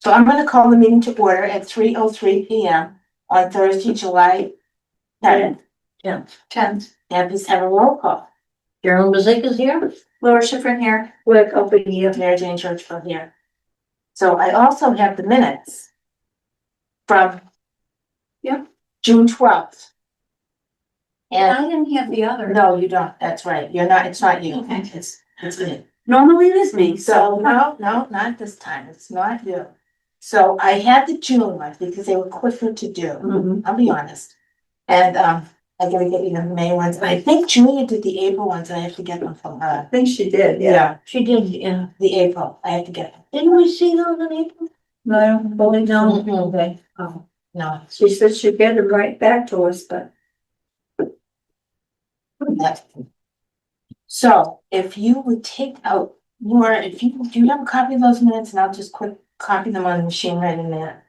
So I'm gonna call the meeting to order at 3:03 p.m. on Thursday, July 10th. Tenth. And please have a roll call. Carolyn Bezick is here. Laura Schifrin here. We're company here. Mary Jane Churchville here. So I also have the minutes from June 12th. And And I didn't have the other. no, you don't. That's right. You're not, it's not you. Okay. It's me. Normally it is me, So no, not this time. It's not you. So I had the June ones because they were quicker to do. I'll be honest. And I gotta get you the May ones. And I think Julia did the April ones and I have to get them from her. I think she did, She did, yeah. The April, I have to get them. Didn't we see those in April? No, I don't believe no. Mhm. Okay. Oh, No. she said she'd get them right back to us, but So if you would take out your, do you have a copy of those minutes and I'll just quick copy them on the machine right in there.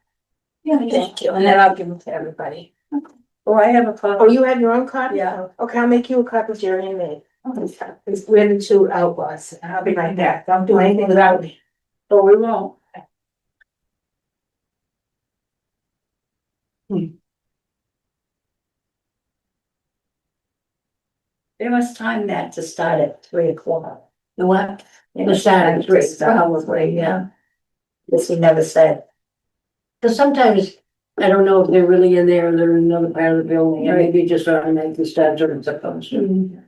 yeah. Thank you. And then I'll give them to everybody. Oh, I have a Oh, copy. you have your own copy? Yeah. Okay, I'll make you a copy of your made. Because we're the two outlaws, and I'll be right back. Don't do anything without me. Oh, we won't. They must time that to start at 3:00. The what? They The must start time at it 3, to start. probably, yeah. Guess he never said. Cause sometimes, I don't know if they're really in there or they're in another part of the building, and Right. maybe just automatically start when it's supposed to.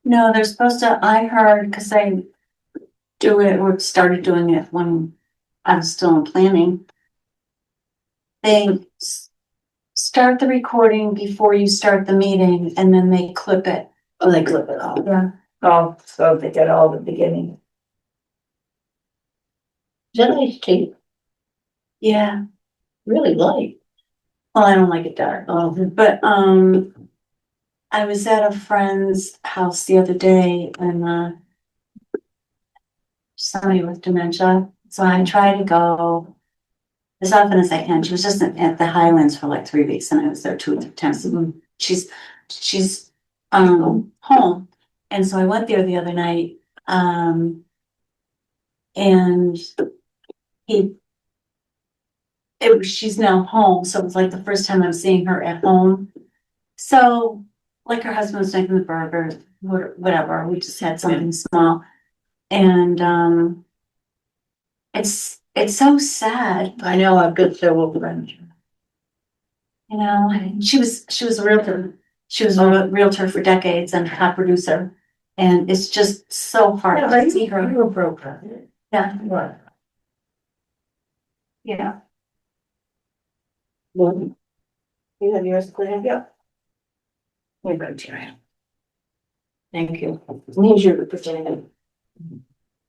No, they're supposed to, I heard, cause I do it, or started doing it when I was still in planning. They start the recording before you start the meeting and then they clip it. Oh, they clip it off. Yeah. Oh, so they get all the beginning. Is that nice tape? Yeah, Really light. well, I don't like it dark, Oh, but, I was at a friend's house the other day and, somebody with dementia, so I try to go as often as I can. She was just at the Highlands for like 3 weeks and I was there 2 times. She's home. And so I went there the other night, and she's now home, so it's like the first time I'm seeing her at home. So, like her husband was making the burgers, whatever, we just had something small. And, it's so sad, I know, I've got several friends. you know, she was a realtor. She was a realtor for decades and a top producer. And it's just so hard to see her. You were broke. Yeah, What? yeah. Well, You have yours, Claire? yeah. Here go, Jerry. Thank you. Here's your representative.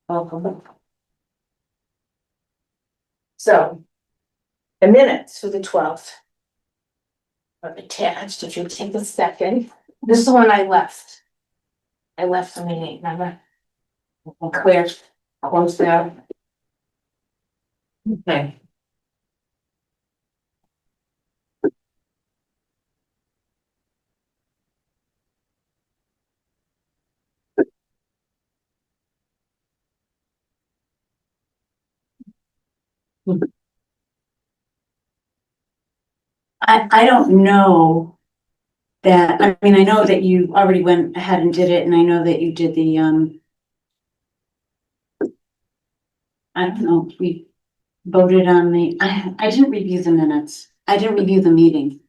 Welcome. So, the minutes for the 12th are attached. If you take a second, this is the one I left. I left the meeting, remember? And Claire closed out. Okay. I don't know that, I mean, I know that you already went ahead and did it, and I know that you did the, I don't know, we voted on I didn't review the minutes. I didn't review the meeting.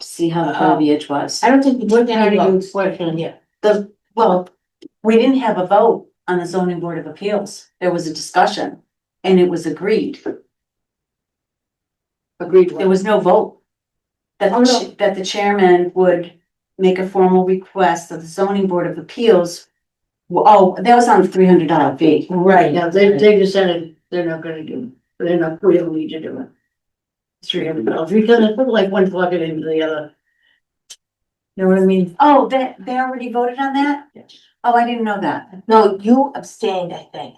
To see how the verbiage was. I don't think we What did part any of your votes. question? Yeah. Well, we didn't have a vote on the zoning board of appeals. There was a discussion and it was agreed. Agreed. There was no vote. That, Oh, no. that the chairman would make a formal request that the zoning board of appeals. Oh, that was on the $300 fee. Right. Yeah, they decided they're not gonna do it. They're not, we don't need to do it. $300, because I put like one bucket into the other. You know what I mean? Oh, they already voted on that? Yes. Oh, I didn't know that. No, you abstained, I think.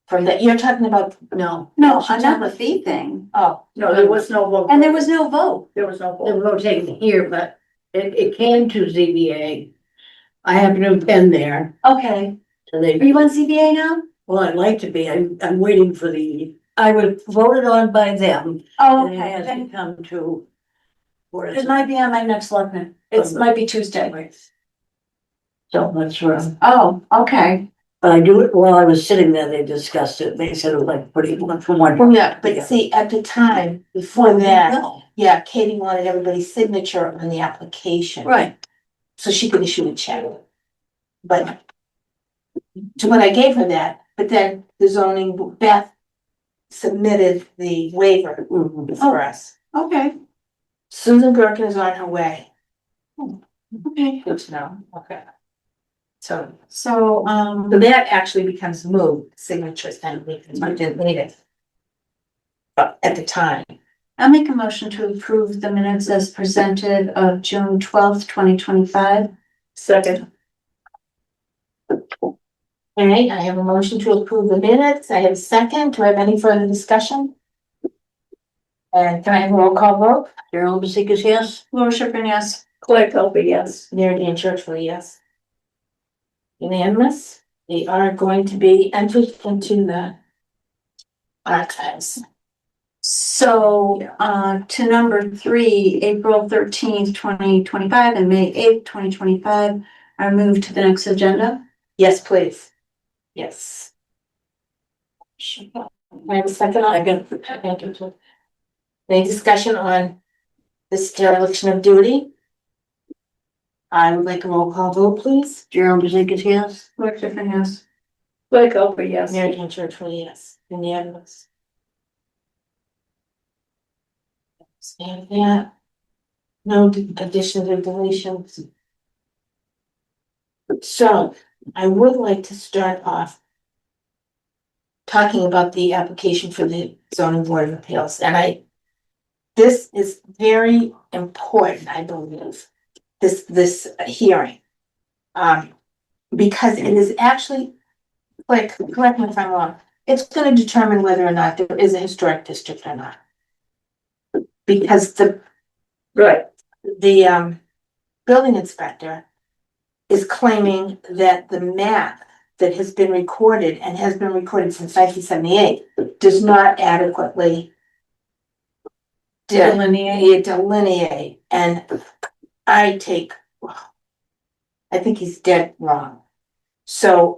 From that, you're talking about, No, No, she not took- the fee thing. oh, No, there was no vote. And there was no vote. There was no the vote. vote taken here, but it came to ZBA. I happen to have been there, Okay. so Are they, you on CBA now? Well, I'd like to be, I'm waiting for I would vote it on by them, Oh, and it okay, has to then come to. Where is it might be on my next selectman. It might be Tuesday. So that's where I'm, Oh, okay. but I do it, while I was sitting there, they discussed it, they said it was like pretty one from one. Well, yeah, but see, at the time, before that, No, yeah, Katie wanted everybody's signature on the application. right, So she could issue a check. But to when I gave her that, but then the zoning, Beth submitted the waiver mhm. for us. Okay, Susan Gerken is on her way. okay. Good to know, okay. So So, that actually becomes moved, signatures and because I didn't need it. But at the time, I'll make a motion to approve the minutes as presented of June 12th, 2025. Second, okay, I have a motion to approve the minutes. I have a second. Do I have any further discussion? And can I have a roll call vote? Darrell Bezikas, yes? Laura Schiffern, yes. Claire Culper, yes. Mary Jane Churchwell, yes. Unanimous. They are going to be entered into the archives. So, to number 3, April 13th, 2025 and May 8th, 2025 are moved to the next agenda. Yes, please. Yes. I have a second on. Thank you. Any discussion on this dereliction of duty? I would like a roll call vote, please. Darrell Bezikas, yes? Laura Schiffern, yes. Claire Culper, yes. Mary Jane Churchwell, yes. Unanimous. And that. No additions or deletions. So I would like to start off talking about the application for the zoning board of appeals, and this is very important, I believe, this hearing. Because it is actually, like, correct me if I'm wrong, it's gonna determine whether or not there is a historic district or not. Because Right, the building inspector is claiming that the map that has been recorded and has been recorded since 1978 does not adequately delineate, and I think he's dead wrong. So,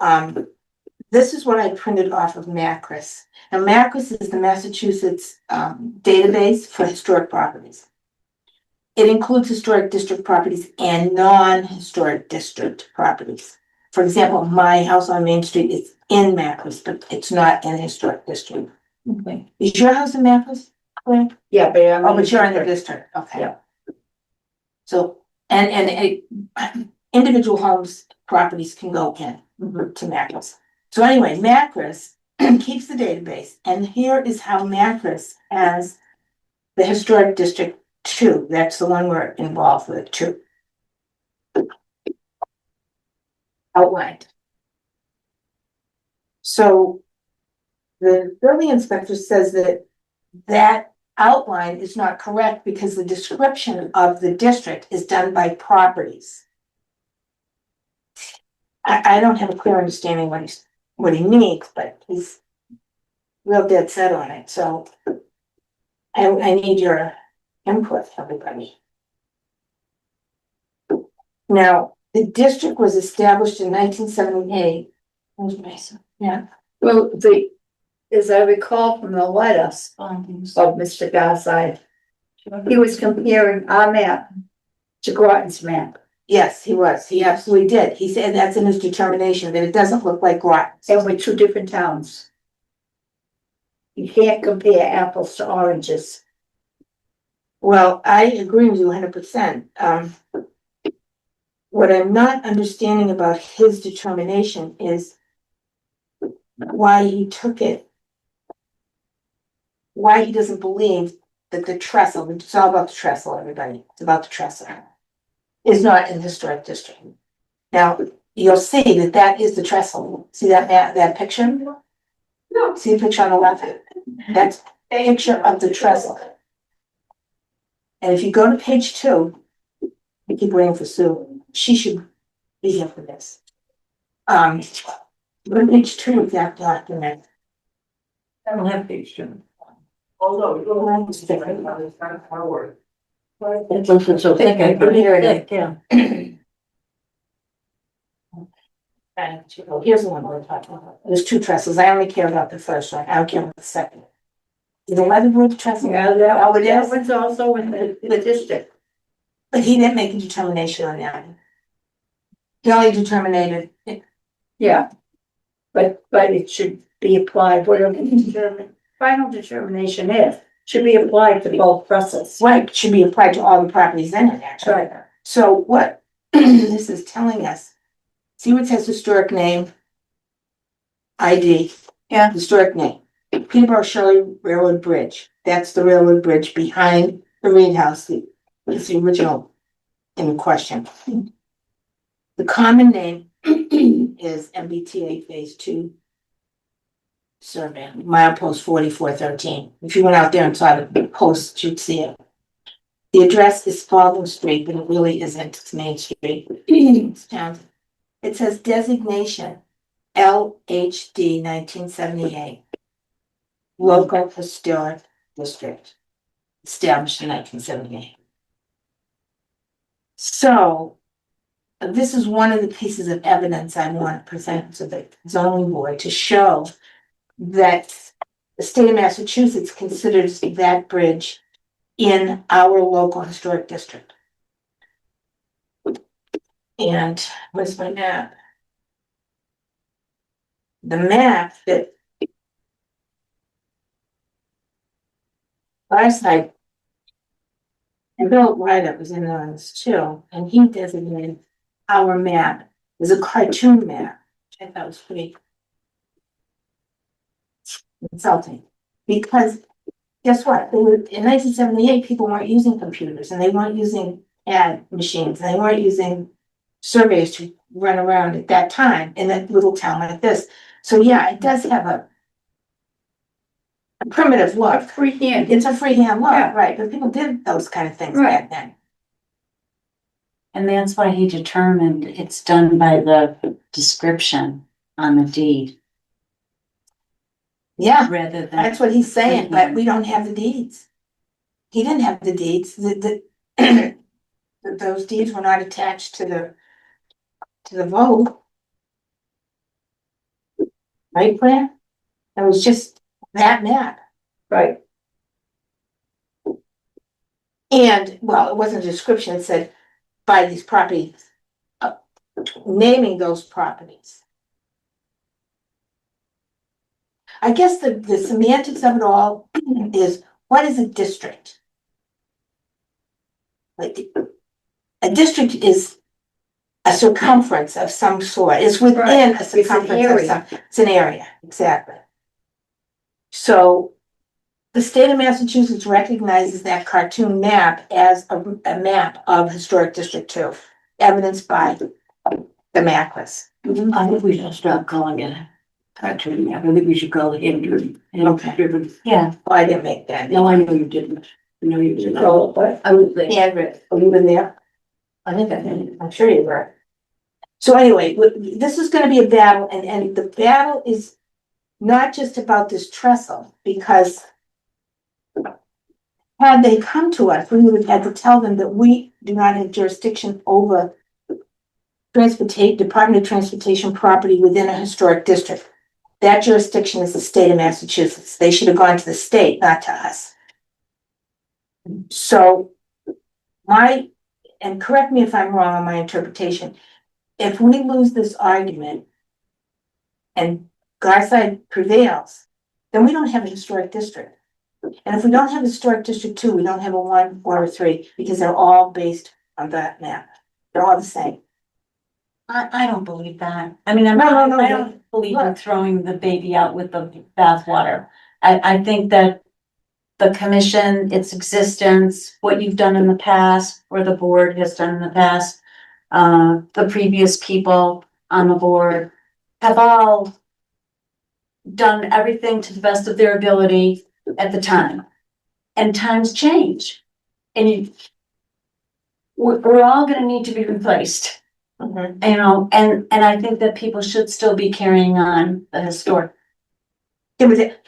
this is what I printed off of Macris. Now, Macris is the Massachusetts, database for historic properties. It includes historic district properties and non-historic district properties. For example, my house on Main Street is in Macris, but it's not in a historic district. okay. Is your house in Macris, Claire? Yeah, but I'm. Oh, but you're in the district, okay. Yeah. So, and individual homes, properties can go in Mhm. to Macris. So anyway, Macris keeps the database, and here is how Macris has the historic district 2, that's the one we're involved with, 2. Outlined. So the building inspector says that outline is not correct because the description of the district is done by properties. I don't have a clear understanding what he means, but he's real dead set on it, so I need your input, everybody. Now, the district was established in 1978. Yeah, Well, as I recall from the letters of Mr. Garside, he was comparing our map to Groton's map. yes, he was. He absolutely did. He said that's in his determination, that it doesn't look like Groton's. And we're 2 different towns. You can't compare apples to oranges. Well, I agree with you 100%. What I'm not understanding about his determination is why he took it. Why he doesn't believe that the trestle, it's all about the trestle, everybody, it's about the trestle, is not in the historic district. Now, you'll see that is the trestle. See that picture? No. See the picture on the left? That's a picture of the trestle. And if you go to page 2, I keep waiting for Sue, she should be here for this. page 2 of that document. I don't have page two. It's different. It's listen so thick, I can hear it, yeah. And here's the one we're talking about. There's 2 trestles. I only care about the first one. I don't care about the second. Is the leatherwood trestle? Yeah, Oh, it that is? one's also in the district. But he didn't make a determination on that. He only determined it. Yeah. But it should be applied, whatever the final determination is, should be applied to both trusts. Right, should be applied to all the properties in it, actually. Right. So what this is telling us, see what says historic name? ID. Yeah. Historic name. Peterborough Shirley Railroad Bridge. That's the railroad bridge behind the Reed House. It's the original in question. The common name is MBTA Phase 2 survey, milepost 4413. If you went out there and saw the post, you'd see it. The address is Spalding Street, but it really isn't. It's Main Street. It's Townsend. It says designation LHD 1978. Local Historic District. Established in 1978. So, this is one of the pieces of evidence I want to present to the zoning board to show that the state of Massachusetts considers that bridge in our local historic district. And where's my map? The map that last night, and Bill Wright was in on this too, and he designated our map as a cartoon map, which I thought was pretty insulting. Because guess what? In 1978, people weren't using computers and they weren't using ad machines. And they weren't using surveys to run around at that time in a little town like this. So yeah, it does have a primitive look. Freehand. It's a freehand look, Yeah. right? But people did those kind of things Right. back then. And that's why he determined it's done by the description on the deed Yeah, rather than. that's what he's saying, but we don't have the deeds. He didn't have the deeds. Those deeds were not attached to the vote. Right, Claire? It was just that map. Right. And, well, it wasn't a description, it said by these properties, naming those properties. I guess the semantics of it all is, what is a district? Like, a district is a circumference of some sort, it's within Right. a circumference of area. some, it's an area, exactly. So, the state of Massachusetts recognizes that cartoon map as a map of Historic District 2, evidenced by the map list. I think we should stop calling it cartoon map. I think we should call it hand-driven. Hand-driven. Yeah, Oh, I didn't make that. No, I know you didn't. I know you didn't. So, but I would think, Handwritten, oh, you been there? I think I did. I'm sure you were. So anyway, this is gonna be a battle, and the battle is not just about this trestle, because had they come to us, we would have had to tell them that we do not have jurisdiction over Department of Transportation property within a historic district. That jurisdiction is the state of Massachusetts. They should have gone to the state, not to us. So and correct me if I'm wrong on my interpretation, if we lose this argument and Garside prevails, then we don't have a historic district. And if we don't have a historic district 2, we don't have a 1 or a 3, because they're all based on that map. They're all the same. I don't believe that. I mean, No, I don't believe in look. throwing the baby out with the bathwater. I think that the commission, its existence, what you've done in the past, or the board has done in the past, the previous people on the board have all done everything to the best of their ability at the time. And times change. And we're all gonna need to be replaced. Mhm. you know, and I think that people should still be carrying on the historic. Yeah, but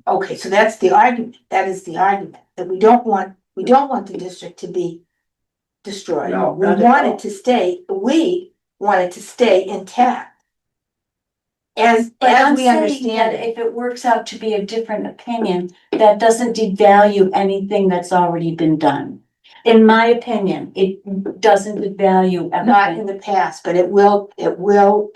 okay, so that's the argument, that is the argument, that we don't want the district to be destroyed. No, We not at want all. it to stay, we want it to stay intact. But I'm As we saying understand that it, if it works out to be a different opinion, that doesn't devalue anything that's already been done. In my opinion, it doesn't devalue not in everything, the past, but it will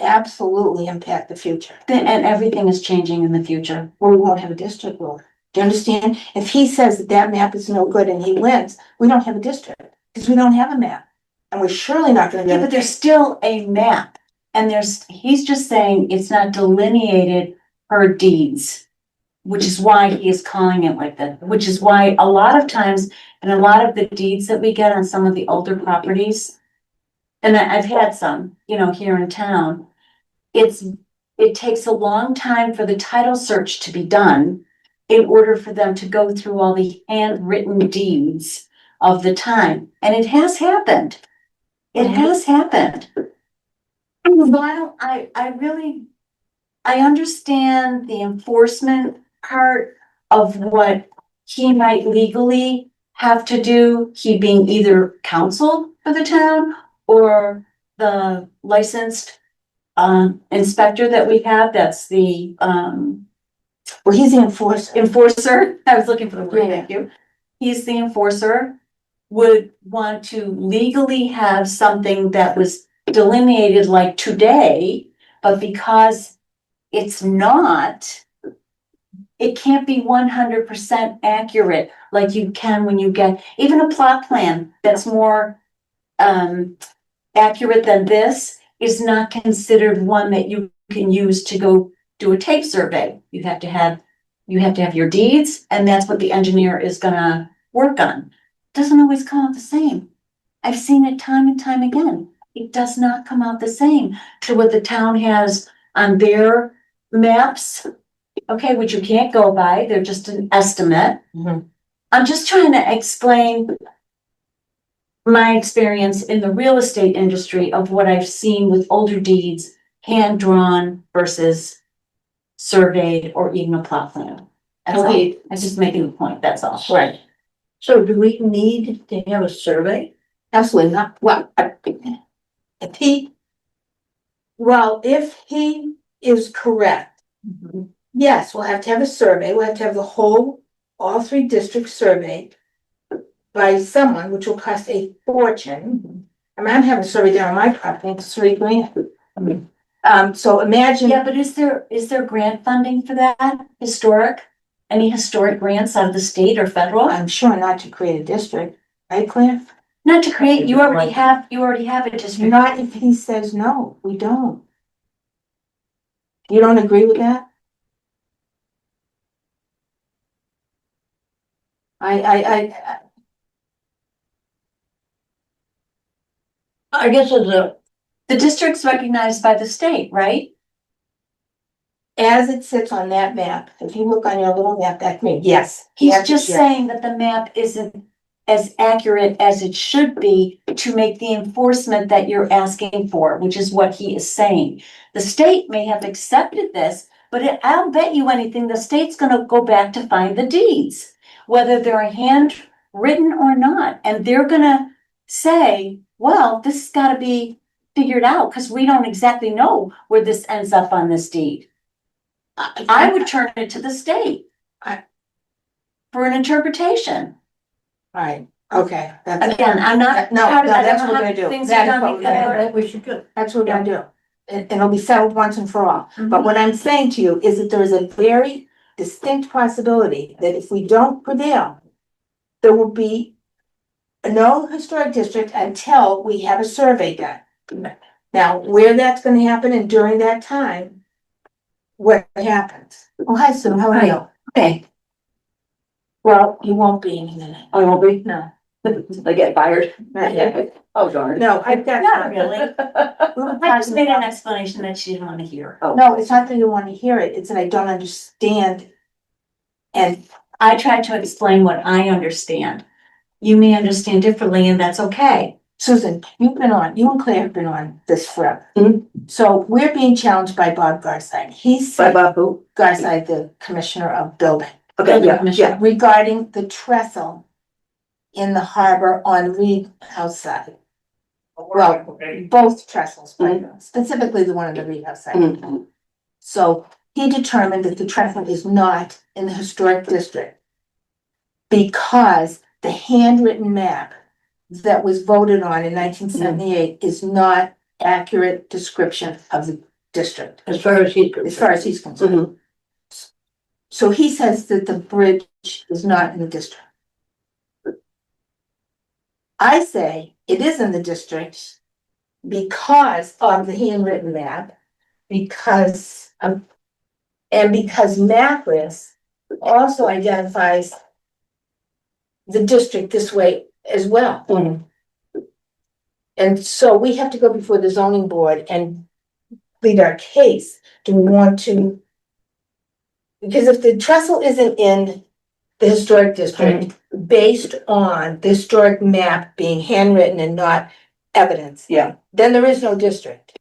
absolutely impact the future. and everything is changing in the future. Well, we won't have a district rule. Do you understand? If he says that that map is no good and he wins, we don't have a district, because we don't have a map. And we're surely not gonna Yeah, get but there's still a map, and he's just saying it's not delineated per deeds. Which is why he is calling it like that, which is why a lot of times, and a lot of the deeds that we get on some of the older properties. And I've had some, you know, here in town. It takes a long time for the title search to be done. In order for them to go through all the handwritten deeds of the time, and it has happened. It has happened. So I understand the enforcement part of what he might legally have to do, he being either counsel for the town or the licensed inspector that we have, that's the well, he's the enforcer. enforcer. I was looking for the word, Yeah. thank you. He's the enforcer, would want to legally have something that was delineated like today, but because it's not, it can't be 100% accurate like you can when you get even a plot plan that's more accurate than this is not considered one that you can use to go do a tape survey. You have to have your deeds, and that's what the engineer is gonna work on. Doesn't always come out the same. I've seen it time and time again. It does not come out the same to what the town has on their maps. Okay, which you can't go by, they're just an estimate. Mhm. I'm just trying to explain my experience in the real estate industry of what I've seen with older deeds, hand drawn versus surveyed or even a plot plan. That's all. Okay. I'm just making a point, that's all. Right, So do we need to have a survey? absolutely not, well, if he, well, if he is correct, yes, we'll have to have a survey, we'll have to have the whole, all three districts surveyed by someone, which will cost a fortune. I mean, I'm having a survey down on my property, it's $3,000. So imagine. Yeah, but is there grant funding for that, historic? Any historic grants out of the state or federal? I'm sure not to create a district, right, Claire? Not to create, you already have a district. Not if he says no, we don't. You don't agree with that? I guess as a, The district's recognized by the state, right? as it sits on that map, if you look on your little map, that means, yes. He's yes, just yes. saying that the map isn't as accurate as it should be to make the enforcement that you're asking for, which is what he is saying. The state may have accepted this, but I'll bet you anything, the state's gonna go back to find the deeds, whether they're handwritten or not, and they're gonna say, well, this has gotta be figured out, because we don't exactly know where this ends up on this deed. I would turn it to the state for an interpretation. Right, okay, that's, Again, I'm not. no, I don't that's know what we're how gonna do. Things That are is done what we're gonna before. that we should do. that's what we're gonna do. And it'll be settled once and for all. Mm-hmm. But what I'm saying to you is that there is a very distinct possibility that if we don't prevail, there will be no historic district until we have a survey done. Now, where that's gonna happen and during that time, what happens? Oh, hi, Sue, how are you? Okay, Well, you won't be in a minute. I won't be, No, they get fired. not yet. Oh, darn. No, I've got. Not really. We were I just talking made an about- explanation that she didn't want to hear. No, it's not that you want to hear it, it's that I don't understand. And I tried to explain what I understand. You may understand differently, and that's okay. Susan, you and Claire have been on this forever. Mhm. So we're being challenged by Bob Garside. He's By Bob who? Garside, the Commissioner of Building, Okay, yeah. regarding the trestle in the harbor on Reed House side. Well, both trestles, but specifically the one on the Reed House side. Mhm. So he determined that the trestle is not in the historic district because the handwritten map that was voted on in 1978 is not accurate description of the district, As far as he's as far as he's concerned. Mhm. So he says that the bridge is not in the district. I say it is in the district because of the handwritten map, because and because Macris also identifies the district this way as well. Mhm. And so we have to go before the zoning board and plead our case. Do we want to? Because if the trestle isn't in the historic district, based on the historic map being handwritten and not evidence, Yeah. then there is no district.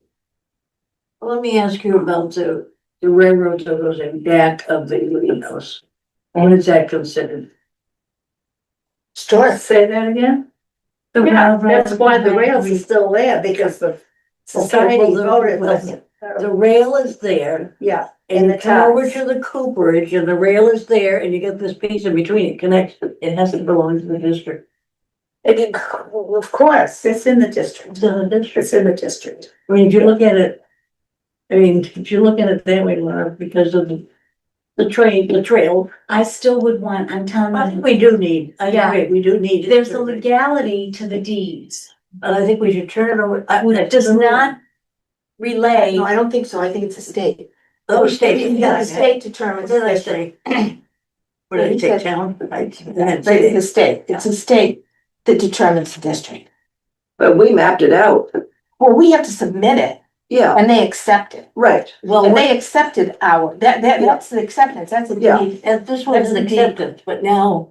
Let me ask you about the railroad that goes in back of the Lee House. What is that considered? Sure. Say that again? The Yeah, railroad that's why the line. rails is still there, because the society well, the- voted well, with it. The rail is there, Yeah, and and you the come over ties. to the cooperage, and the rail is there, and you get this piece in between, it connects, it has to belong to the district. Of course. It's in the district. It's in the district. It's in the district. I mean, if you look at it, if you look at it that way, Laura, because of the trail, I still would want, I'm I telling think you, we do need, I Yeah. agree, we do need. it. there's a legality to the deeds, And I think we should turn it over. which does not relay. No, I don't think so. I think it's a state. Oh, state. The state determines. What did I the say? district. What did I He say, said- town? It's the state. It's a state that determines the district. But we mapped it out. Well, we have to submit it Yeah, and they accept it. right. Well, And they accepted that's the acceptance. That's a Yeah. deed. and this was an acceptance, but now,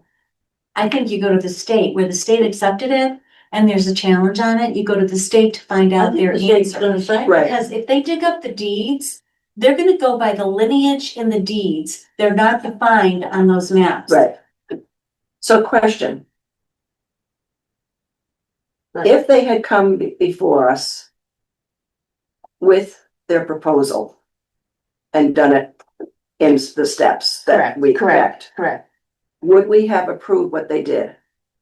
I think you go to the state where the state accepted it and there's a challenge on it, you go to the state to find I out think their the state's answer. gonna say. Right. Because if they dig up the deeds, they're gonna go by the lineage in the deeds. They're not defined on those maps. Right. So question. If they had come before us with their proposal and done it in the steps that we correct, Correct. would we have approved what they did?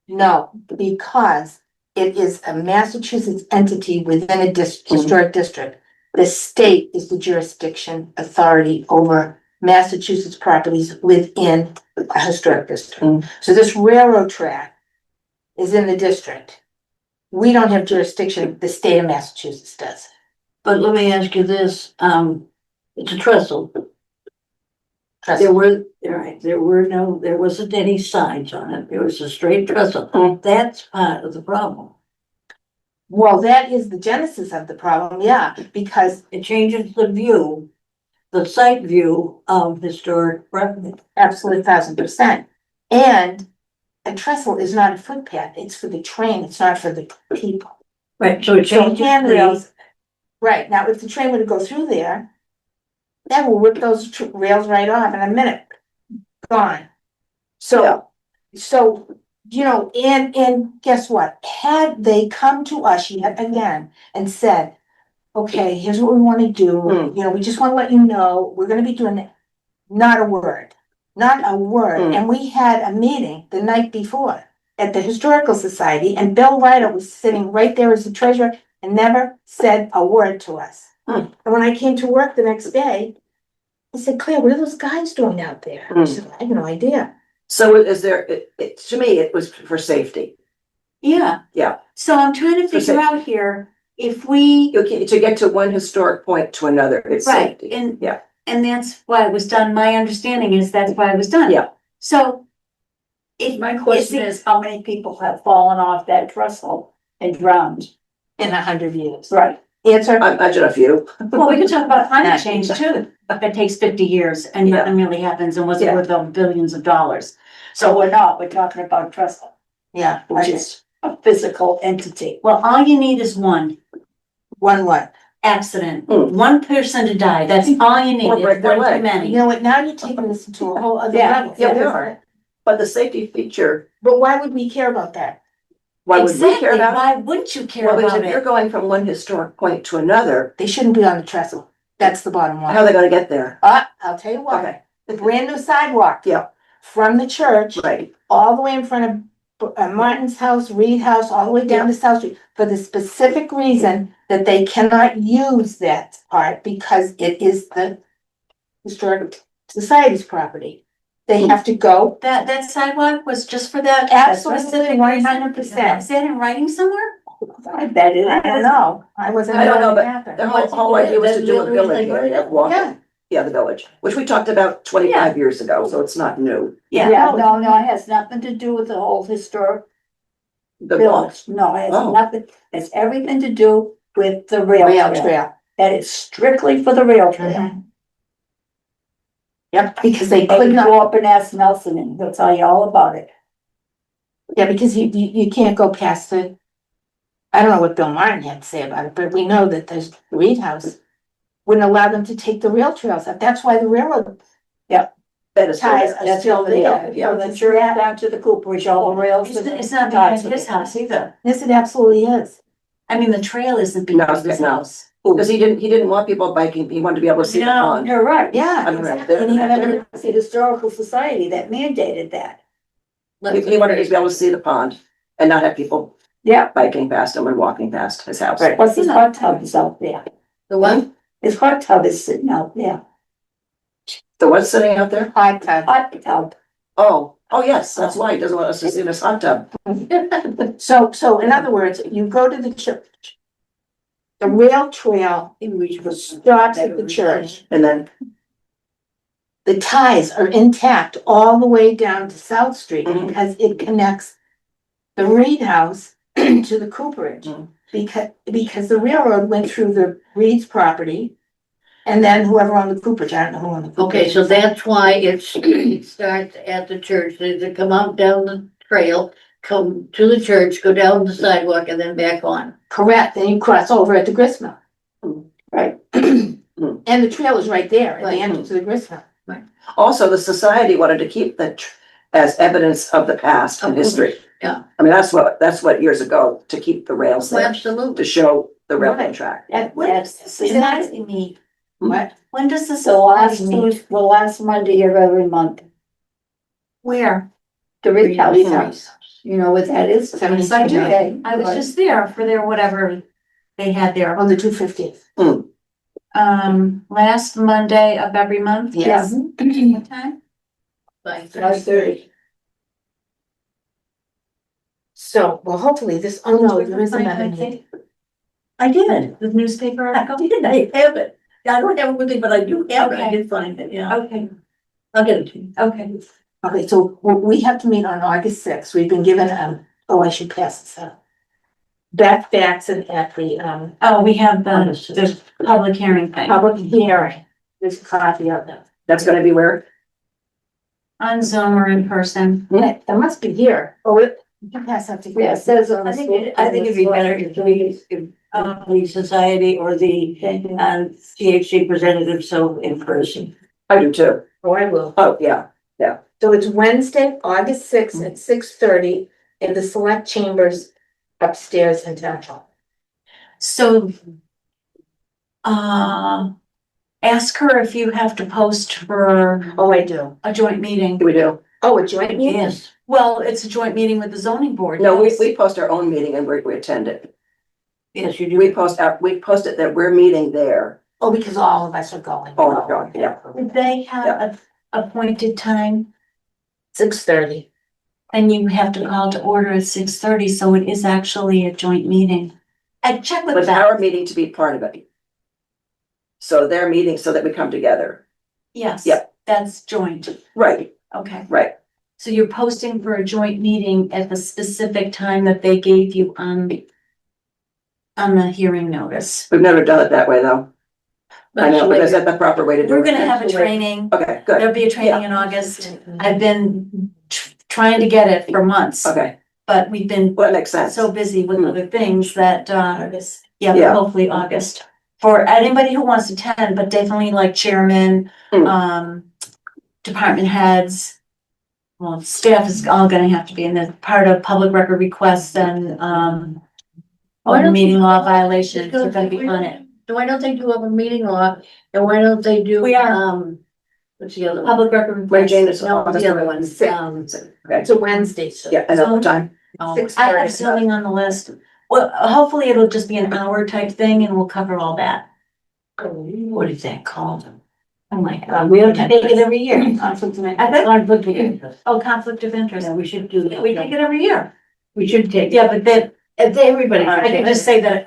No, because it is a Massachusetts entity within a historic district. The state is the jurisdiction authority over Massachusetts properties within a historic district. Mm. So this railroad track is in the district. We don't have jurisdiction, the state of Massachusetts does. But let me ask you this, it's a trestle. Trust There me. were, there wasn't any sides on it, it was a straight trestle. Mm. That's part of the problem. Well, that is the genesis of the problem, yeah, because It changes the view, the site view of historic property. absolutely 1,000%. And a trestle is not a footpath, it's for the train, it's not for the people. Right, so it So changes the, handrails, right, now if the train were to go through there, that will rip those rails right off in a minute. Gone. So, and guess what? Had they come to us yet again and said, okay, here's what we wanna do, we just wanna let you know, we're gonna be doing it. Not a word, and we had a meeting the night before at the Historical Society, and Bill Ryder was sitting right there as the treasurer and never said a word to us. Hmm. And when I came to work the next day, I said, Claire, what are those guys doing out there? Hmm. She said, I have no idea. So is there, to me, it was for safety. Yeah. Yeah. So I'm trying to For figure out here, if we, Okay, to get to one historic point to another, it's right, safety. and. Yeah. And that's why it was done, my understanding is that's why it was done. Yeah. So. If My question is, how many people have fallen off that trestle and drowned? In 100 years. Right. Answer? I imagine a few. Well, we could talk about climate change too, if it takes 50 years and nothing really happens and wasn't Yeah. worth billions of dollars. So we're talking about trestle. Yeah. Which is a physical entity. Well, all you need is one what? accident, Mm. one person to die, that's all you need, Or break it's their one too leg. many. You know what, now you're taking this to a whole other Yeah, level. yeah, we are. But the safety feature, But why would we care about that? why would we care Exactly, about it? why wouldn't you care Well, because about if you're it? going from one historic point to another, They shouldn't be on the trestle. That's the bottom how are line. they gonna get there? I'll tell you what, Okay, the brand new sidewalk. Yeah. From the church, right, all the way in front of Martin's house, Reed House, all the way down to South Street, for the specific reason that they cannot use that part because it is the historic society's property. They have to go. That sidewalk was just for that Absolutely, specific 100%. reason? Is that in writing somewhere? I bet it I don't know. I wasn't. I don't know, there when it but happened. the whole idea was to do a That's village the only area, thing. walking, yeah, the village, which we talked about 25 years ago, so it's not new. Yeah, no, it has nothing to do with the whole historic The walk, village. No, it has Oh. nothing, it's everything to do with the rail Rail trail. trail. That is strictly for the rail trail. Mhm. Yep, because they And could you not, go up and ask Nelson and he'll tell you all about it. yeah, because you can't go past the. I don't know what Bill Martin had to say about it, but we know that there's the Reed House. Wouldn't allow them to take the rail trails up. That's why the railroad that is. ties are That's still over there. there. Yeah, the church down to the Cooperage, all the rails. It's not behind his house either. Yes, it absolutely is. I mean, the trail isn't No, behind his no. house. Because he didn't want people biking, he wanted to be able to see the No. pond. You're right. Yeah, I mean, exactly. And he had every- It's the Historical Society that mandated that. He wanted to be able to see the pond and not have people Yeah, biking past him and walking past his house. Right. plus his hot tub is out there. The one, His hot tub is sitting out there. The what's sitting out there? hot tub. Hot tub. Oh, yes, that's why he doesn't want us to see this hot tub. So in other words, you go to the church. The rail trail stops at the church. And then, The ties are intact all the way down to South Street Mhm. because it connects the Reed House to the Cooperage. Mhm. Because the railroad went through the Reed's property. And then whoever owned the Cooperage, I don't know who owned the Cooperage. okay, so that's why it starts at the church, they come out down the trail, come to the church, go down the sidewalk and then back on. Correct, then you cross over at the gristmill. Right. And the trail is right there at the Right. entrance of the gristmill. also, the society wanted to keep as evidence of the past and history. Yeah. I mean, that's what years ago, to keep the rails Well, there, absolutely. to show the railroad Right. track. That's When does he meet? What? When does the the last society meet? the last Monday of every month. Where? The Reed Reed House, you know what that is? 72. Okay. I was just there for their whatever they had there. On the 250th. Last Monday of every month? Yes. What time? Like, 5:30. So, well, hopefully this, oh no, there is another meeting. I did, The newspaper I article? did, I have it. I don't have it with me, but I do have it, I Okay. did find it, yeah. Okay, I'll get it to you. okay. Okay, so we have to meet on August 6th. We've been given, oh, I should pass this out. Beth Batson at the, Oh, we have the public hearing thing public hearing. There's a copy of them. That's gonna be where, on Zoom or in person. That must be here. Oh, you can pass that to. Yeah, it says on the. I think it'd be better if the society or the THC representative, so in person. I do too. Oh, I will. Oh, yeah, So it's Wednesday, August 6th at 6:30 in the select chambers upstairs in town hall. So, ask her if you have to post for Oh, I do. a joint meeting. we do. Oh, a joint meeting? Yes, Well, it's a joint meeting with the zoning board. No, yes. we post our own meeting and we attend it. yes, you do. We post it that we're meeting there. Oh, because all of us are going. Oh, my God, yeah. Did they have a appointed time? 6:30. And you have to call to order at 6:30, so it is actually a joint meeting. I check with But that. our meeting to be part of it. So their meeting so that we come together. Yes. Yep. That's joint. Right, Okay. right. So you're posting for a joint meeting at the specific time that they gave you on the hearing notice. We've never done it that way though. I know, but is that the proper way to do it? We're gonna have a training. Okay, good. There'll be a training in August. I've been trying to get it for months. Okay, but we've been Well, that makes sense. so busy with other things that, yeah, Yeah. hopefully August. For anybody who wants to attend, but definitely like chairman, department heads. Well, staff is all gonna have to be in the part of public record requests and, Why open don't meeting you- law violations, they're gonna be on it. So why don't they do open meeting law, and why don't they do, We are. what's the other one? Public record Mary requests. Jane is. No, the other one, Six. Okay. It's a Wednesday, so. Yeah, another time. Oh, I have zoning on the list. Well, hopefully it'll just be an hour type thing and we'll cover all that. What is that called? Oh my God, we don't take it every year. Conflict of I interest. think- conflict of interest. Oh, conflict of interest. Yeah, we should do that. We take it every year. We should take. Yeah, but then If everybody. I can just say that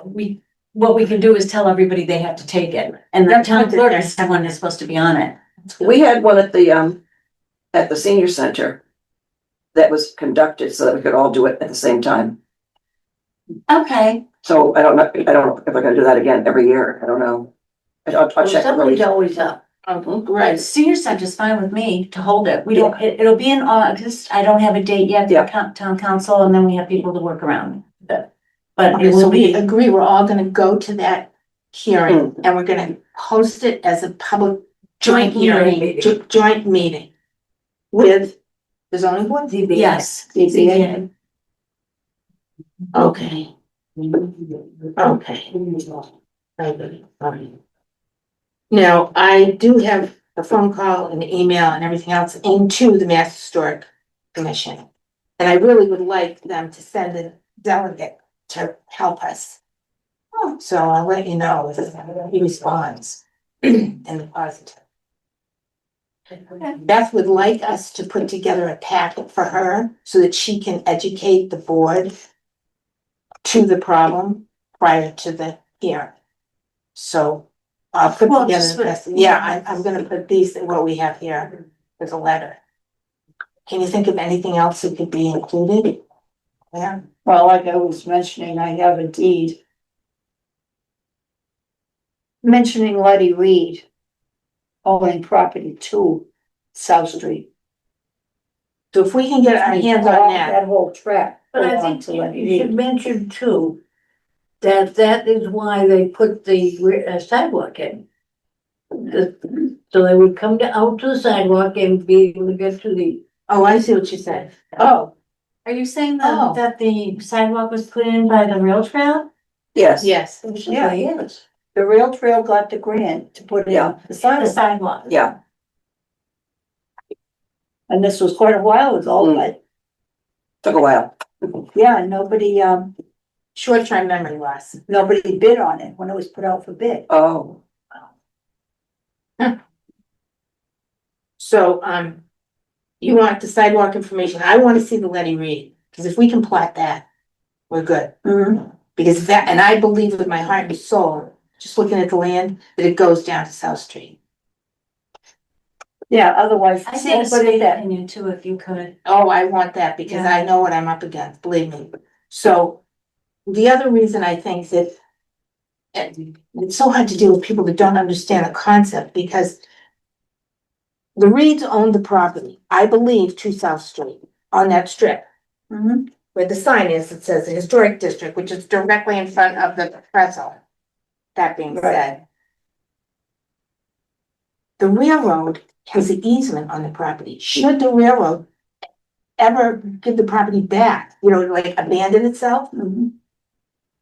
what we can do is tell everybody they have to take it. And the town clerk is the one that's supposed to be on it. We had one at the senior center that was conducted so that we could all do it at the same time. Okay. So I don't know if we're gonna do that again every year. I don't know. I'll check. with Somebody's Rose. always up. Right, senior center's fine with me to hold it. We don't, it'll be in August. I don't have a date yet. Yeah. Town council, and then we have people to work around it. But Okay, it so will we be, agree, we're all gonna go to that hearing and we're gonna post it as a public joint hearing, Meeting. joint meeting. With the zoning board? yes. ZBA. Okay, okay. Now, I do have a phone call and email and everything else into the Mass Historic Commission. And I really would like them to send a delegate to help us. So I'll let you know if he responds in the positive. Beth would like us to put together a packet for her so that she can educate the board to the problem prior to the hearing. So I'll put Well, together, just the best- yeah, I'm gonna put these, what we have here as a letter. Can you think of anything else that could be included? Yeah, Well, like I was mentioning, I have a deed. Mentioning Letty Reed. Owning property to South Street. so if we can get our hands on that, That whole tract. But I belonged think to you Letty you should Reed. mention too, that is why they put the sidewalk in. So they would come out to the sidewalk and be able to get to the. oh, I see what you said. Oh, Are you saying Oh. that the sidewalk was put in by the rail trail? Yes. Yes, Yeah. Yes. the rail trail got the grant to put in Yeah. the The sidewalk, sidewalk. Yeah. and this was quite a while ago, Mm. but Took a while. yeah, nobody, short-term memory loss. nobody bid on it when it was put out for bid. Oh, So, you want the sidewalk information, I wanna see the Letty Reed, cause if we can plot that, we're good. Because that, and I believe with my heart and soul, just looking at the land, that it goes down to South Street. Yeah, otherwise. I think a nobody state that- opinion too, if you could. Oh, I want that because I know what I'm up against, believe me. So the other reason I think that it's so hard to deal with people that don't understand the concept because the Reeds own the property, I believe, to South Street on that strip Mhm. where the sign is, it says the historic district, which is directly in front of the pretzel. That being Right. said, the railroad has an easement on the property. Should the railroad ever give the property back, you know, like abandon itself Mhm.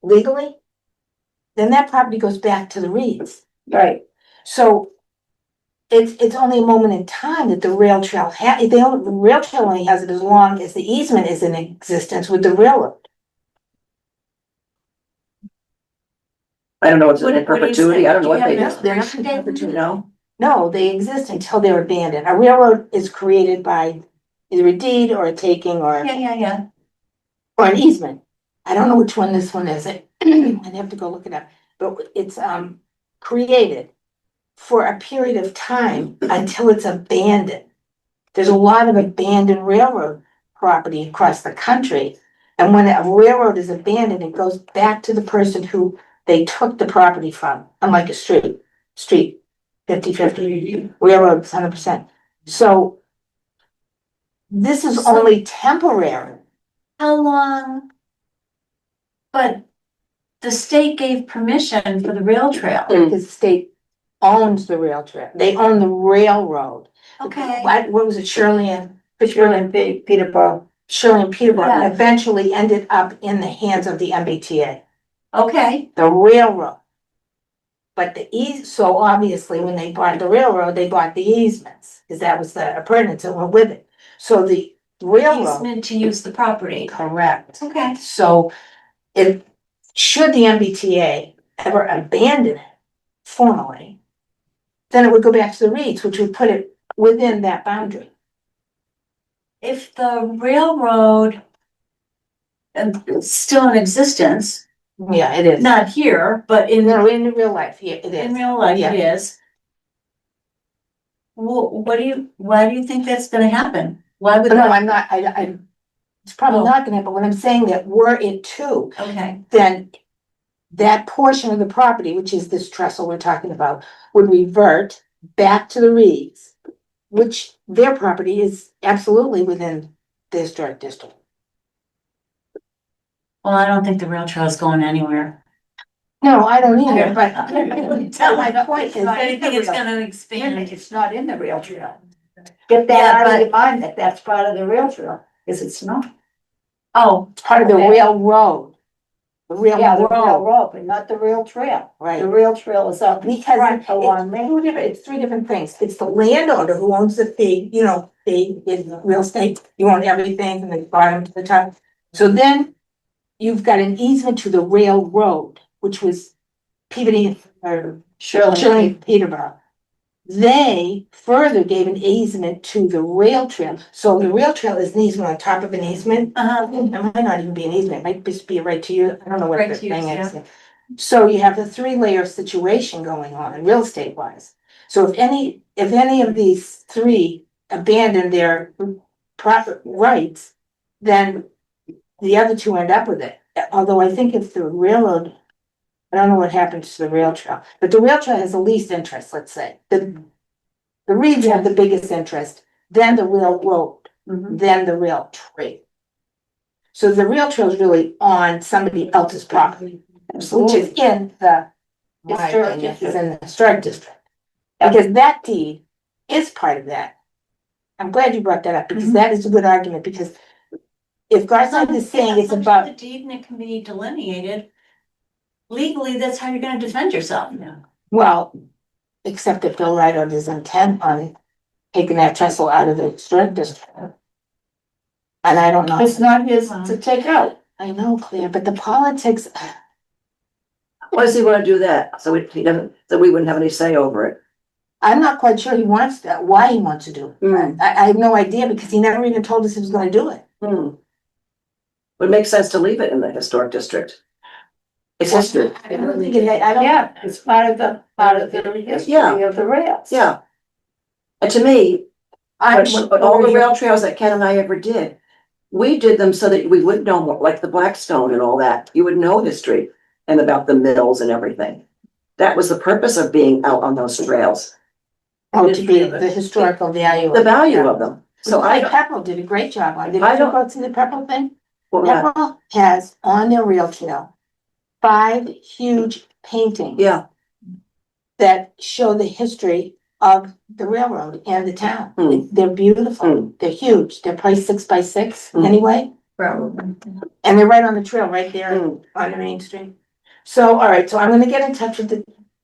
legally, then that property goes back to the Reeds. Right, So it's only a moment in time that the rail trail the rail trail only has it as long as the easement is in existence with the railroad. I don't know, it's What in do you perpetuity. say? I don't know Do what you they have do. They're not in Okay. perpetuity. No, No, they exist until they're abandoned. A railroad is created by either a deed or a taking or Yeah. or an easement. I don't know which one this one is. I'd have to go look it up, but it's created for a period of time until it's abandoned. There's a lot of abandoned railroad property across the country. And when a railroad is abandoned, it goes back to the person who they took the property from, unlike a street 50-50, railroad 100%. So this is only temporary How long? But the state gave permission for the rail trail. Because the state owns the rail trail. They own the railroad. Okay, What was it, Shirley and Peterborough. Shirley and Peterborough Yeah. eventually ended up in the hands of the MBTA, okay, the railroad. But so obviously when they bought the railroad, they bought the easements, because that was the appurtenance that went with it. So the railroad, easement to use the property. correct. Okay. So if, should the MBTA ever abandon it formally, then it would go back to the Reeds, which would put it within that boundary. If the railroad is still in existence, Yeah, it is. not here, but In real life, yeah, it in is. real life Yeah. it is. Well, why do you think that's gonna happen? Why would No, that? I'm not, it's probably Oh. not gonna happen, but I'm saying that were it to, Okay, then that portion of the property, which is this trestle we're talking about, would revert back to the Reeds, which their property is absolutely within the historic district. well, I don't think the rail trail is going anywhere. No, I don't either, but Tell my point is, If anything, it's gonna And expand. it's not in the rail trail. Get Yeah, that out of but- your mind, that that's part of the rail trail, because it's not. Oh, it's part of the Okay. railroad. The Yeah, the railroad, railroad, but not the rail trail. right? The rail trail is up Because front along Main. it's three different things. It's the landowner who owns the fee, fee in real estate, you own everything from the bottom to the top. So then you've got an easement to the railroad, which was Peabody or Shirley Peterborough. They further gave an easement to the rail trail. So the rail trail is an easement on top of an easement. It might not even be an easement, it might just be a right to use, I don't know what Right the to use, thing is. So you have the 3-layer situation going on, real estate wise. So if any of these three abandon their proper rights, then the other two end up with it. Although I think if the railroad, I don't know what happens to the rail trail, but the rail trail has the least interest, let's say. The Reeds have the biggest interest, then the railroad, then the rail trail. So the rail trail is really on somebody else's property, which is in the, my Historic opinion, is district. in the historic district. Because that deed is part of that. I'm glad you brought that up, because that is a good argument, because if Garside is saying it's The about, deed and it can be delineated. Legally, that's how you're gonna defend yourself. well, except if Bill Rideout is intent on taking that trestle out of the historic district. And I don't know. It's not his to take out. I know, Claire, but the politics, Why does he wanna do that? So he doesn't, so we wouldn't have any say over it. I'm not quite sure he wants that, why he wants to do it. Hmm. I have no idea, because he never even told us he was gonna do it. Would make sense to leave it in the historic district. It's history, I don't think it, I don't. Yeah, it's part of the history of the rails. yeah. And to me, but all the rail trails that Ken and I ever did, we did them so that we would know more, like the Blackstone and all that, you would know history and about the mills and everything. That was the purpose of being out on those trails, Oh, to be the historical value. the value of them. So Like I, Pepperell did a great job on it. Did I you don't- go to the Pepperell thing? well, Pepperell has on their rail trail 5 huge paintings. yeah, That show the history of the railroad and the town. Hmm. They're beautiful, Hmm. they're huge, they're probably 6 by 6 Hmm. anyway, Probably. and they're right on the trail, right there Hmm. on the main street. So, all right, so I'm gonna get in touch with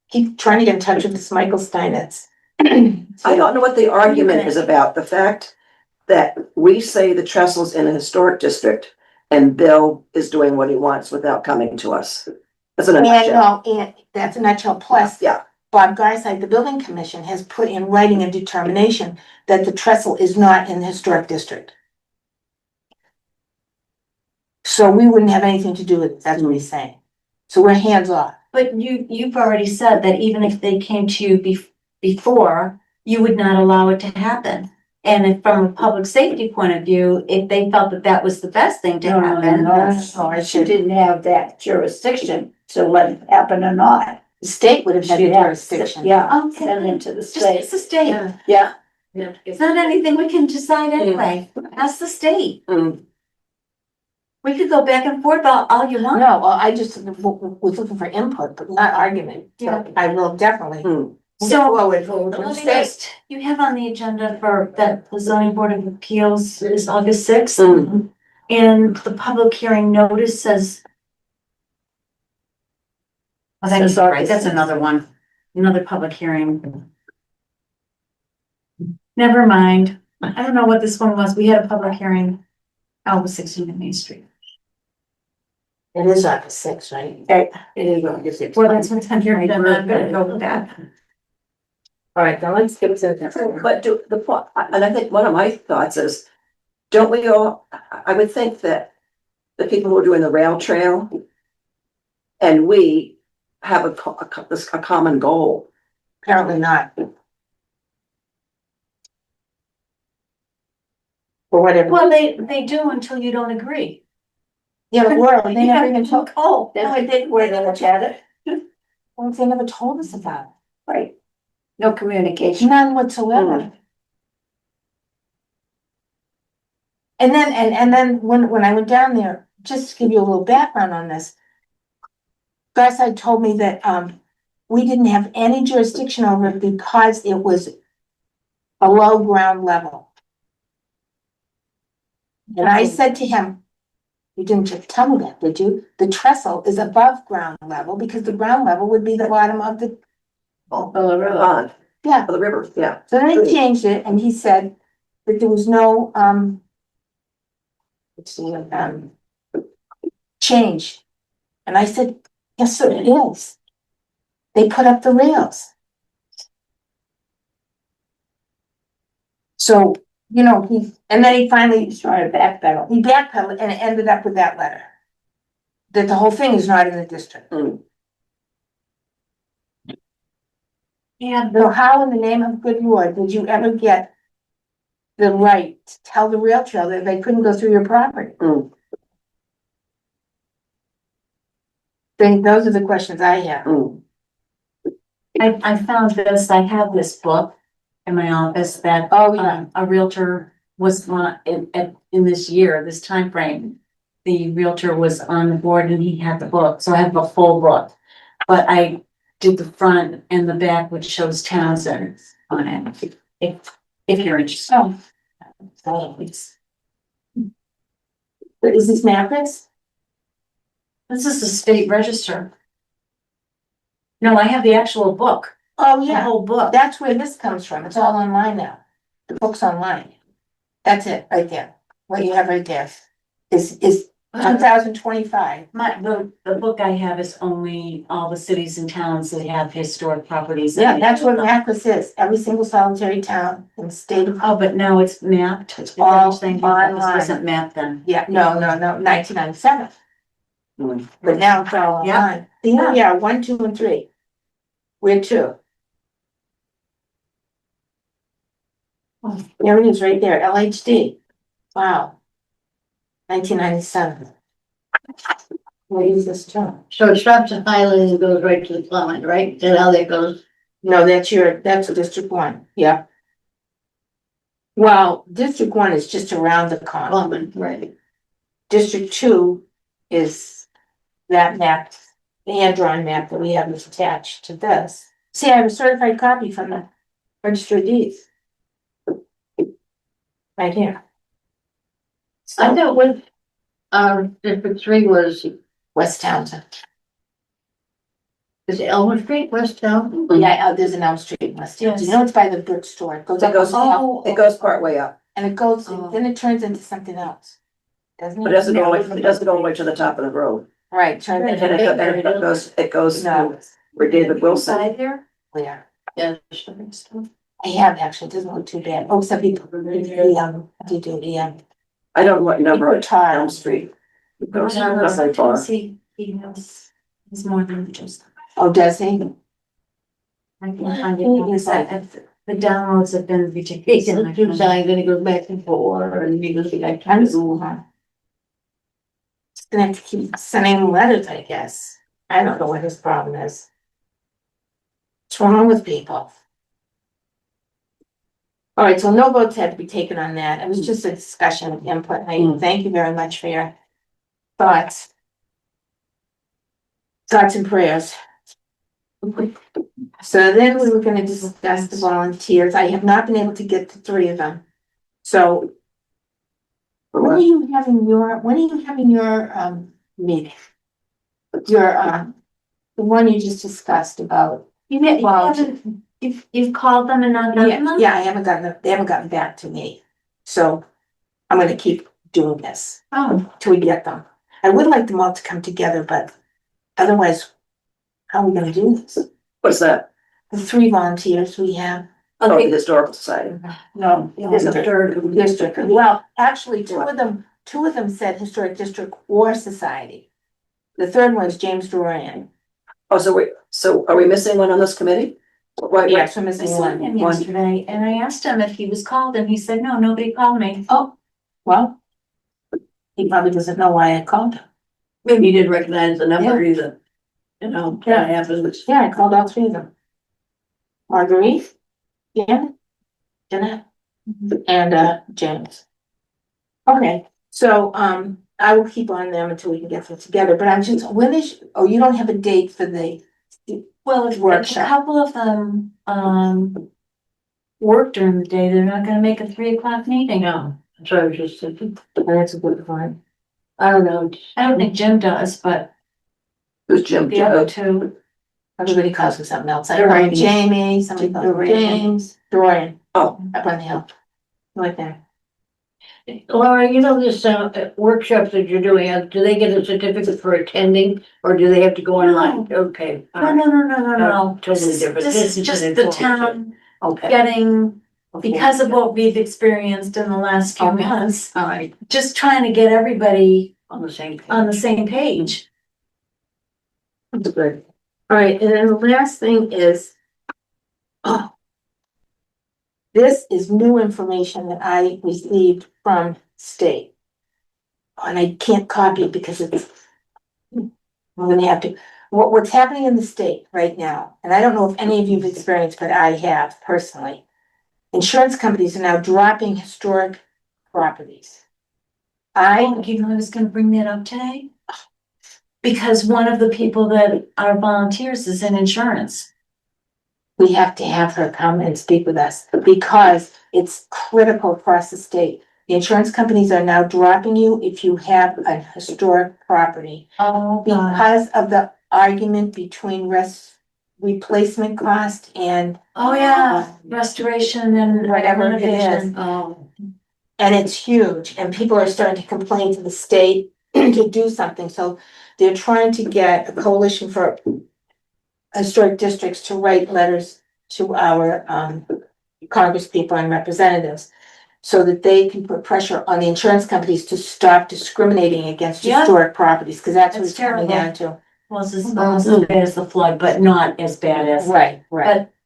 keep trying to get in touch with this Michael Steinitz. I don't know what the argument is about, the fact that we say the trestle's in a historic district and Bill is doing what he wants without coming to us. That's in a And nutshell. no, and that's a nutshell, plus Yeah, Bob Garside, the building commission, has put in writing a determination that the trestle is not in the historic district. So we wouldn't have anything to do with it, that's what he's saying. So we're hands off. But you've already said that even if they came to you before, you would not allow it to happen. And if from a public safety point of view, if they felt that that was the best thing to happen. She didn't have that jurisdiction to let it happen or not. The state would have had She'd the have- jurisdiction. Yeah, Okay. send it to the Just state. ask the state. Yeah, It's not anything we can decide anyway. Ask the state. Mm. We could go back and forth all you want. No, well, I just was looking for input, but not argument, Yeah. so I will definitely. Hmm. So- Forward. Let me just, you have on the agenda for that the zoning board of appeals is August 6th. Mm. And the public hearing notice says. Oh, that's right, that's another one, another public hearing. Never mind, I don't know what this one was, we had a public hearing. Oh, it was 16 Main Street. It is August 6th, right? It is August 6th. Well, that's what I'm hearing, I'm gonna go with that. All right, now let's get to the. But and I think one of my thoughts is, don't we all, I would think that the people who are doing the rail trail and we have a common goal. Apparently not. For whatever. Well, they do until you don't agree. Yeah, but where, they never even told, Oh, Then we're gonna look at it, well, they never told us about right? No it, communication. none whatsoever. And then when I went down there, just to give you a little background on this. Garside told me that, we didn't have any jurisdiction over it because it was below ground level. And I said to him, you didn't just tell me that, did you? The trestle is above ground level because the ground level would be the bottom of the, Pond, yeah. the river, yeah. So then he changed it and he said that there was no, change. And I said, yes, there is. They put up the rails. So, and then he finally started backpedal. He backpedaled and it ended up with that letter. That the whole thing is not in the district. Mm. Yeah, So how in the name of good Lord did you ever get the right to tell the rail trail that they couldn't go through your property? Mm. Those are the questions I have. Mm. I found this, I have this book in my office that Oh, yeah. a realtor was on in this year, this time frame. The realtor was on the board and he had the book, so I have the full book. But I did the front and the back, which shows Townsend on it, if you're interested. Oh. But is this Mathis? This is the state register. No, I have the actual book, Oh, the yeah. whole book. That's where this comes from. It's all online now. The book's online. That's it, right there. What you have right there is 2025. The book I have is only all the cities and towns that have historic properties. Yeah, that's what Mathis is. Every single solitary town in the state of. Oh, but now it's mapped. It's all This online. wasn't mapped then. Yeah, no, 1997. Mm. But now it's all Yeah. online. Yeah, 1, 2, and 3. Where 2? Oh, there it is right there, LHD. Wow. 1997. What is this term? So it stops at Highlands and goes right to the Clement, right? Is that how that goes? No, that's District 1, yeah. Well, District 1 is just around the corner. Clement, right. District 2 is that map, the hand-drawn map that we have is attached to this. See, I have a certified copy from the Register of Deeds. Right here. I thought with, District 3 was, West Townsend. is it Elmer Street, West Town? Yeah, there's an Elm Street in West Townsend. You know, it's by the brick store. It goes It up goes, on the hill, it goes part way up, and it goes, Oh. then it turns into something else. Doesn't it? but it doesn't go all the way to the top of the road. Right, turns And into. it goes No, where David Wilson. Side there? where? Yeah. I have actually, it doesn't look too bad. Oh, some people, I don't know what number People on tired. Elm Street. It goes not very far. See, he knows, he's more than just. Oh, does he? I can find it. The downloads have been ridiculous. It's on two sides, then it goes back and forth, and he goes back to the rule. Just gonna have to keep sending letters, I guess. I don't know what his problem is. What's wrong with people? All right, so no votes had to be taken on that. It was just a discussion of input. I thank you very much for your thoughts. Thoughts and prayers. So then we were gonna discuss the volunteers. I have not been able to get to 3 of them. So when are you having your meeting? Your the one you just discussed about. You've called them and not gotten them? Yeah, they haven't gotten back to me. So I'm gonna keep doing this Oh, till we get them. I would like them all to come together, but otherwise, how are we gonna do this? What's that? The 3 volunteers we have. Oh, the Okay, Historical Society. no, District, well, actually, two of them said historic district or society. The third one is James Dorian. Oh, so are we missing one on this committee? Why- Yes, I'm I missing saw him one. yesterday and I asked him if he was called and he said, no, nobody called me. Oh, well, he probably doesn't know why I called him. maybe you didn't recognize the number either. You know, that happens. Yeah, I called all 3 of them. Marguerite, Janet, Jeanette, and James. Okay, so I will keep on them until we can get them together, but I'm just, you don't have a date for the. Well, if a Workshop. couple of them, work during the day, they're not gonna make a 3 o'clock meeting. No, that's what I was just thinking. That's a good one. I don't know. I don't think Jim does, but Who's Jim? the other 2, Everybody calls him something else. I call him Dorian. Jamie, somebody calls him Dorian. James, Dorian. Oh. Up on the hill. Like that. Laura, you know this workshops that you're doing, do they get a certificate for attending or do they have to go online? Okay. all right. no. Totally different. This is just the town Okay. getting, because of what we've experienced in the last few Okay. months, All right, just trying to get everybody on the same page. on the same page. That's good. All right, and then the last thing is. This is new information that I received from state. And I can't copy it because it's. I'm gonna have to, what's happening in the state right now, and I don't know if any of you've experienced, but I have personally. Insurance companies are now dropping historic properties. I was gonna bring that up today. Because one of the people that are volunteers is in insurance. We have to have her come and speak with us because it's critical across the state. The insurance companies are now dropping you if you have a historic property Oh, because of the argument between replacement cost and. Oh, yeah, restoration and Whatever it is. renovation. Oh, And it's huge, and people are starting to complain to the state to do something, so they're trying to get a coalition for historic districts to write letters to our congresspeople and representatives so that they can put pressure on the insurance companies to stop discriminating against Yeah. historic properties, because that's what That's it's coming terrible. down to. Well, this is almost as bad as the flood, but not as bad as. Right.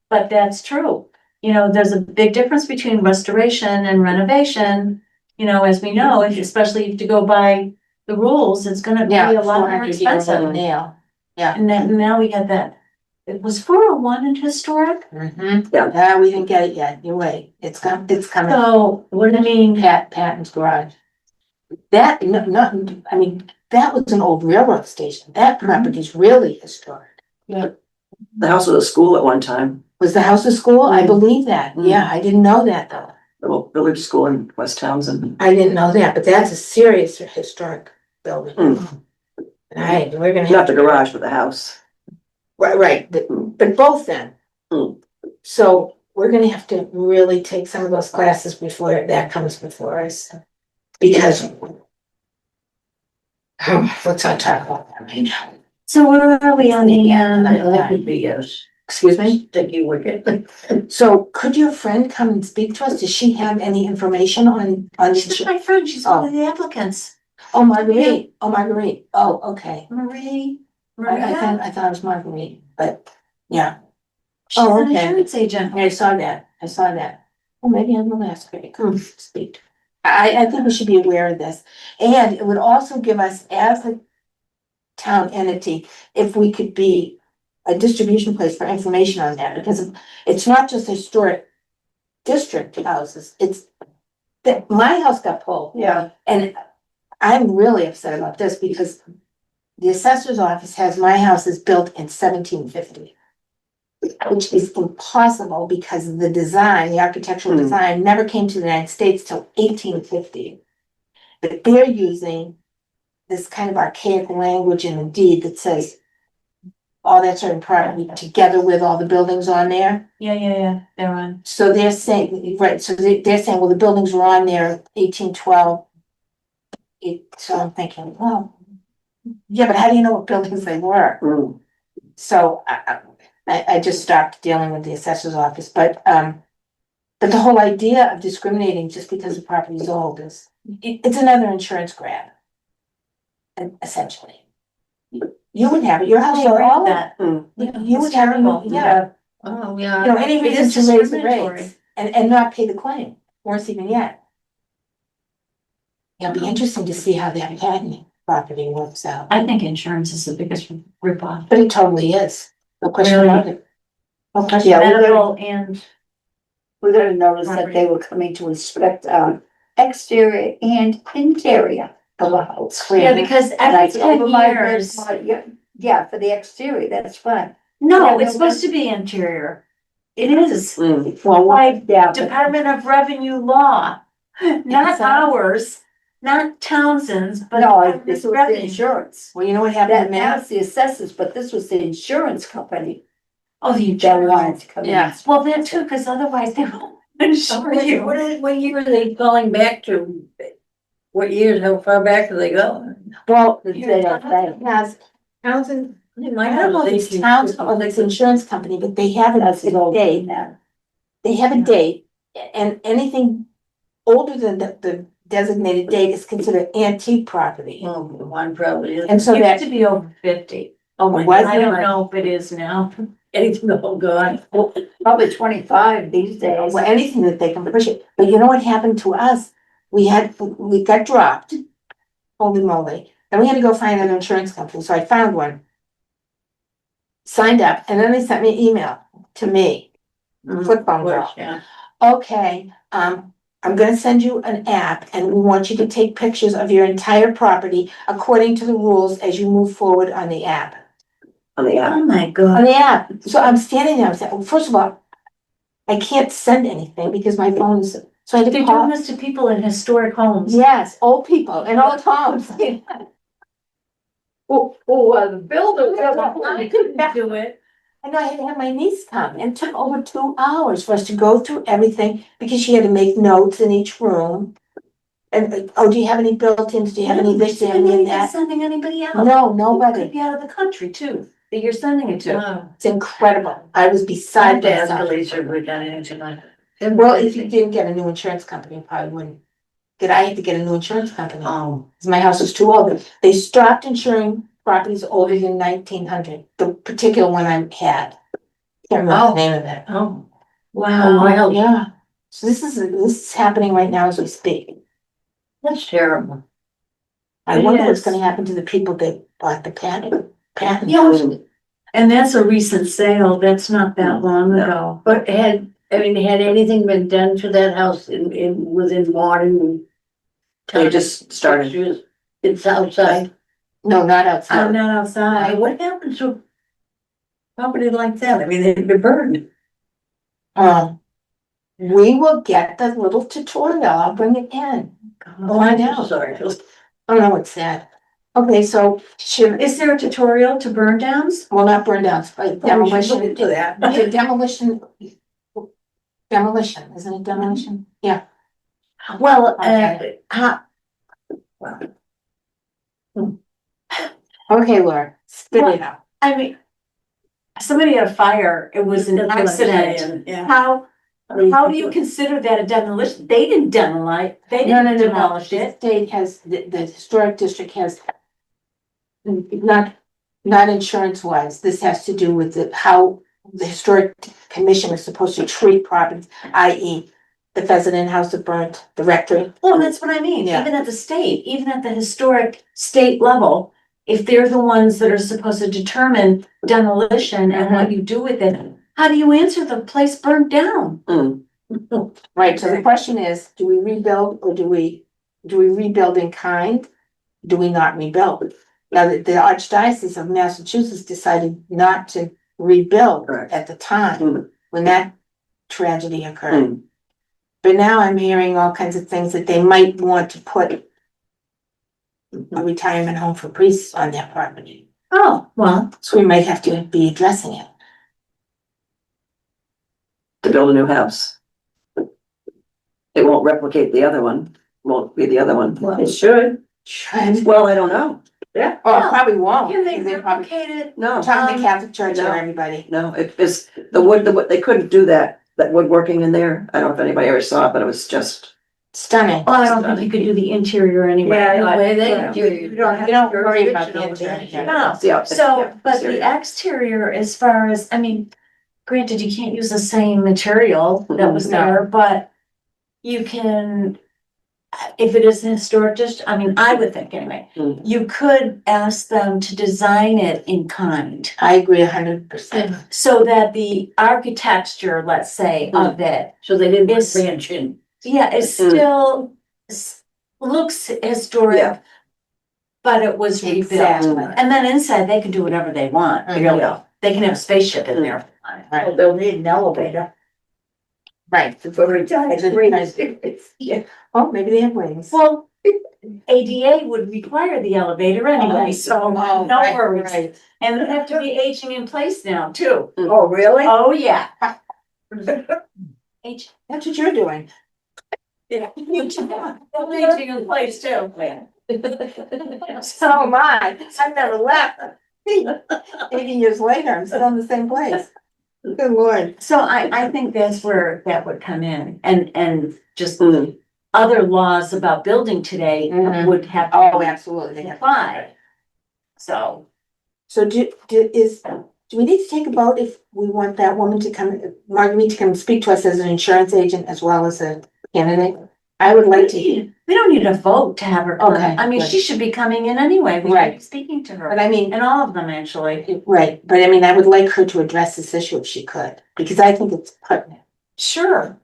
But that's true. You know, there's a big difference between restoration and renovation. You know, as we know, especially if you go by the rules, it's gonna be Yeah, a lot more 400 year old expensive. nail. And then now we had that. It was 401 in historic. Mm-hmm. Yeah. We didn't get it yet. You wait. It's coming. So, what I mean, Patton's garage. That, I mean, that was an old railroad station. That property's really historic. The house was a school at one time, Was the house a school? I believe that. Mm. Yeah, I didn't know that though. the little village school in West Townsend. I didn't know that, but that's a serious historic building. Mm. Right, we're gonna Not have the to. garage, but the house. Right, but both then. Mm. So we're gonna have to really take some of those classes before that comes before us. Because. Let's not talk about that right now. so where are we on the, that would be yes. Excuse me? Sticky wicket. So could your friend come and speak to us? Does she have any information on she's my friend, she's one of the applicants. Oh, Marguerite. Oh, Marguerite. Oh, okay. Marie, I thought it was Marguerite, but yeah, she's Oh, an okay. insurance agent. I saw that. Well, maybe I will ask her to come speak. I think we should be aware of this. And it would also give us, as a town entity, if we could be a distribution place for information on that, because it's not just historic district houses, it's that my house got pulled. Yeah. And I'm really upset about this because the assessor's office has my house is built in 1750. Which is impossible because the design, the architectural Hmm. design never came to the United States till 1850. But they're using this kind of archaic language in the deed that says all that certain property together with all the buildings on there. Yeah, they're on. So they're saying, right, so they're saying, well, the buildings were on there 1812. So I'm thinking, well, yeah, but how do you know what buildings they were? Mm. So I just stopped dealing with the assessor's office, but the whole idea of discriminating just because the property is old is, it's another insurance grab. Essentially. You would have it, your house, I agree all with of, that. you would have, yeah, Oh, yeah. you know, any It reason is to raise the discriminatory. rates and not pay the claim, worse even yet. It'll be interesting to see how that patent property works out, I think insurance is the biggest ripoff. but it totally is, no question Really? about it. No question. Yeah, we Medical and, We're gonna notice that they were coming to inspect, exterior and interior of the house. yeah, because And I every told 10 them I years, yeah, for the exterior, that's fine. no, it's supposed to be interior. It is. Mm. Well, By Yeah, but Department of Revenue law, not so- ours, not Townsend's, but. no, Department this of was the Revenue. insurance. well, you know what happened That, to me? that's the assessors, but this was the insurance company Oh, the that wanted insurance. to come in. Yeah. Well, that too, because otherwise they won't insure you. What year are they calling back to? What years, how far back do they go? Well, They don't say. has Townsend, My I don't know if it's Townsend or it's insurance company, but they have That's the a old date, thing now. they have a date. And anything older than the designated date is considered antique property. Oh, one probably is. And so It that, used to be over 50. oh my Was God, I don't know if it is now. Anything, oh, God. Probably 25 these days. well, anything that they can push it, but you know what happened to us? We got dropped. Holy moly, then we had to go find an insurance company, so I found one. Signed up, and then they sent me an email to me, flip phone girl. Yeah. Okay, I'm gonna send you an app and we want you to take pictures of your entire property according to the rules as you move forward on the app. On the app. Oh, my On God. the app, so I'm standing there, I'm saying, well, first of all, I can't send anything because my phone's, so I had They're to doing call. this to people in historic homes. Yes, old people and old homes. The builder. I couldn't do it. I know I had to have my niece come and it took over 2 hours for us to go through everything because she had to make notes in each room. And, oh, do you have any built-ins? Do you have any this, do you have any of that? Sending anybody out. No, Could nobody. be out of the country too, that you're sending it to. It's incredible. I was beside myself. Alicia if we got anything like that. Well, if you didn't get a new insurance company, you probably wouldn't. I had to get a new insurance company, Oh, because my house was too old. They stopped insuring properties older than 1900, the particular one I had. Can't remember the name of it. oh, Wow. wow, Yeah, so this is happening right now as we speak. that's terrible. I It wonder what's is. gonna happen to the people that bought the patent. Yeah, and that's a recent sale, that's not that long ago. But had anything been done to that house within modern? They just started. structures? It's outside. No, not I'm outside. not outside. What happens to property like that? I mean, they'd be burned. We will get the little tutorial, I'll bring it in. Oh, I I'm know. so sorry. Oh, no, it's sad. Okay, so should, Is there a tutorial to burn downs? well, not burn downs, but We should look demolition, into that. the demolition. Demolition, isn't it demolition? Yeah. Well, Okay. Okay, Laura, spit it out. I mean, somebody had a fire, it was an That's what I'm accident. saying, yeah. How do you consider that a demolition? They didn't demolish, they No, didn't no. demolish The it. state has, the historic district has. Not insurance wise, this has to do with how the historic commission is supposed to treat properties, i.e. the Pheasant House that burnt, the rectory. Well, that's what I mean, Yeah. even at the state, even at the historic state level, if they're the ones that are supposed to determine demolition and what you do with it, how do you answer the place burned down? Right, so the question is, do we rebuild or do we rebuild in kind? do we not rebuild? Now, the Archdiocese of Massachusetts decided not to rebuild Correct. at the time Mm. when that tragedy occurred. Mm. But now I'm hearing all kinds of things that they might want to put a retirement home for priests on their property. Oh, well, So we might have to be addressing it. To build a new house. It won't replicate the other one, won't be the other one. Well, it should. Should. Well, I don't know. Yeah. Oh, it probably won't. can they because they probably, replicate it? No, talking to Catholic Church or no. everybody. no, it is, the wood, they couldn't do that woodworking in there. I don't know if anybody ever saw it, but it was just, Stunning. Well, I don't think you could do the interior anyway. Yeah, The way they yeah. do You don't have You don't worry about the jurisdiction over interior. that. No, see how. so, but Serious. the exterior, as far as, I mean, granted, you can't use the same material that was Mhm. there, but you can, if it is a historic district, I mean, I would think anyway, Mm. you could ask them to design it in kind. I agree 100%. So that the architecture, let's say, of it, So they didn't Yes. put ranch in. yeah, it Mm. still looks historic. Yeah. But it was Exactly. rebuilt, and then inside, they can do whatever they want, Mhm. really, Yeah. they can have a spaceship in there. Well, they'll need an elevator Right. for retired priests. Yeah. Oh, maybe they have wings. Well, ADA would require the elevator anyway, so Oh, no right, worries. right. And they have to be aging in place now too. Oh, really? Oh, yeah. Age, That's what you're doing. yeah. Aging in place too. So am I. I've never left. 80 years later, I'm still in the same place. Good Lord. So I think that's where that would come in, and just Mm. other laws about building today Mhm. would have. to Oh, be absolutely. They have- applied. So, So do we need to take a vote if we want that woman to come, Marguerite to come speak to us as an insurance agent as well as a candidate? I would like to, we don't need a vote to have her come. Okay, I mean, good. she should be coming in anyway, we should Right. be speaking to but her, I mean, and all of them actually. right, but I mean, I would like her to address this issue if she could, because I think it's pertinent. Sure.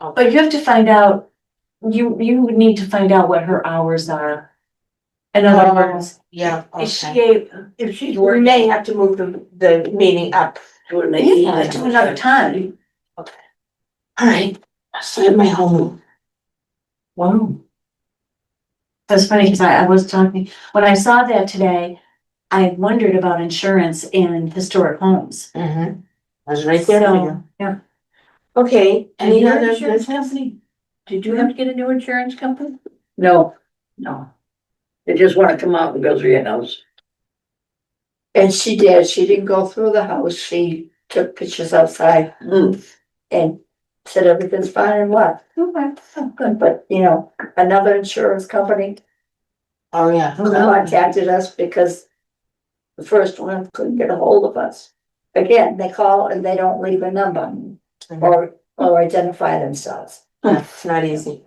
But you have to find out, you would need to find out what her hours are. In other words, Yeah, is she okay. If she's We working, may have to move the meeting up. yeah, to another time. All right, so I have my homework. Wow. That's funny, because I was talking, when I saw that today, I wondered about insurance in historic homes. Mm-hmm. I was right there for you. So, yeah. Okay, and any your other insurance business? company, did you have to get a new insurance company? No, No. They just wanna come out and go through your house. and she did. She didn't go through the house. She took pictures outside Mm. and said everything's fine and left. Okay. Oh, good, but you know, another insurance company Oh, yeah. contacted us because the first one couldn't get a hold of us. Again, they call and they don't leave a number or identify themselves. It's not easy.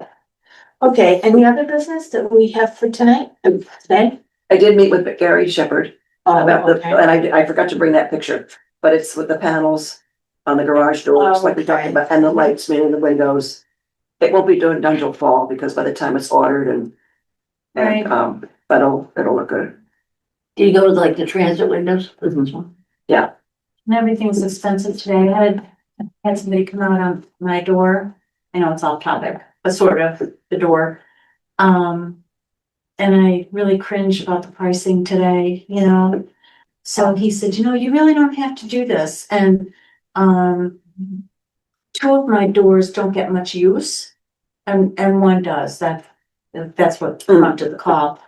Okay, any other business that we have for tonight, today? I did meet with Gary Shepherd Oh, about the, okay. and I forgot to bring that picture, but it's with the panels on the garage doors, like we talked Okay. about, and the lights made in the windows. It won't be done till fall, because by the time it's ordered and, Right. but it'll look good. Do you go to like the transit windows? Mhm. And everything's expensive today. I had somebody come out on my door. I know it's off topic, but sort of the door. And I really cringed about the pricing today, you know? So he said, you know, you really don't have to do this. And, two of my doors don't get much use and one does. That's what prompted the call.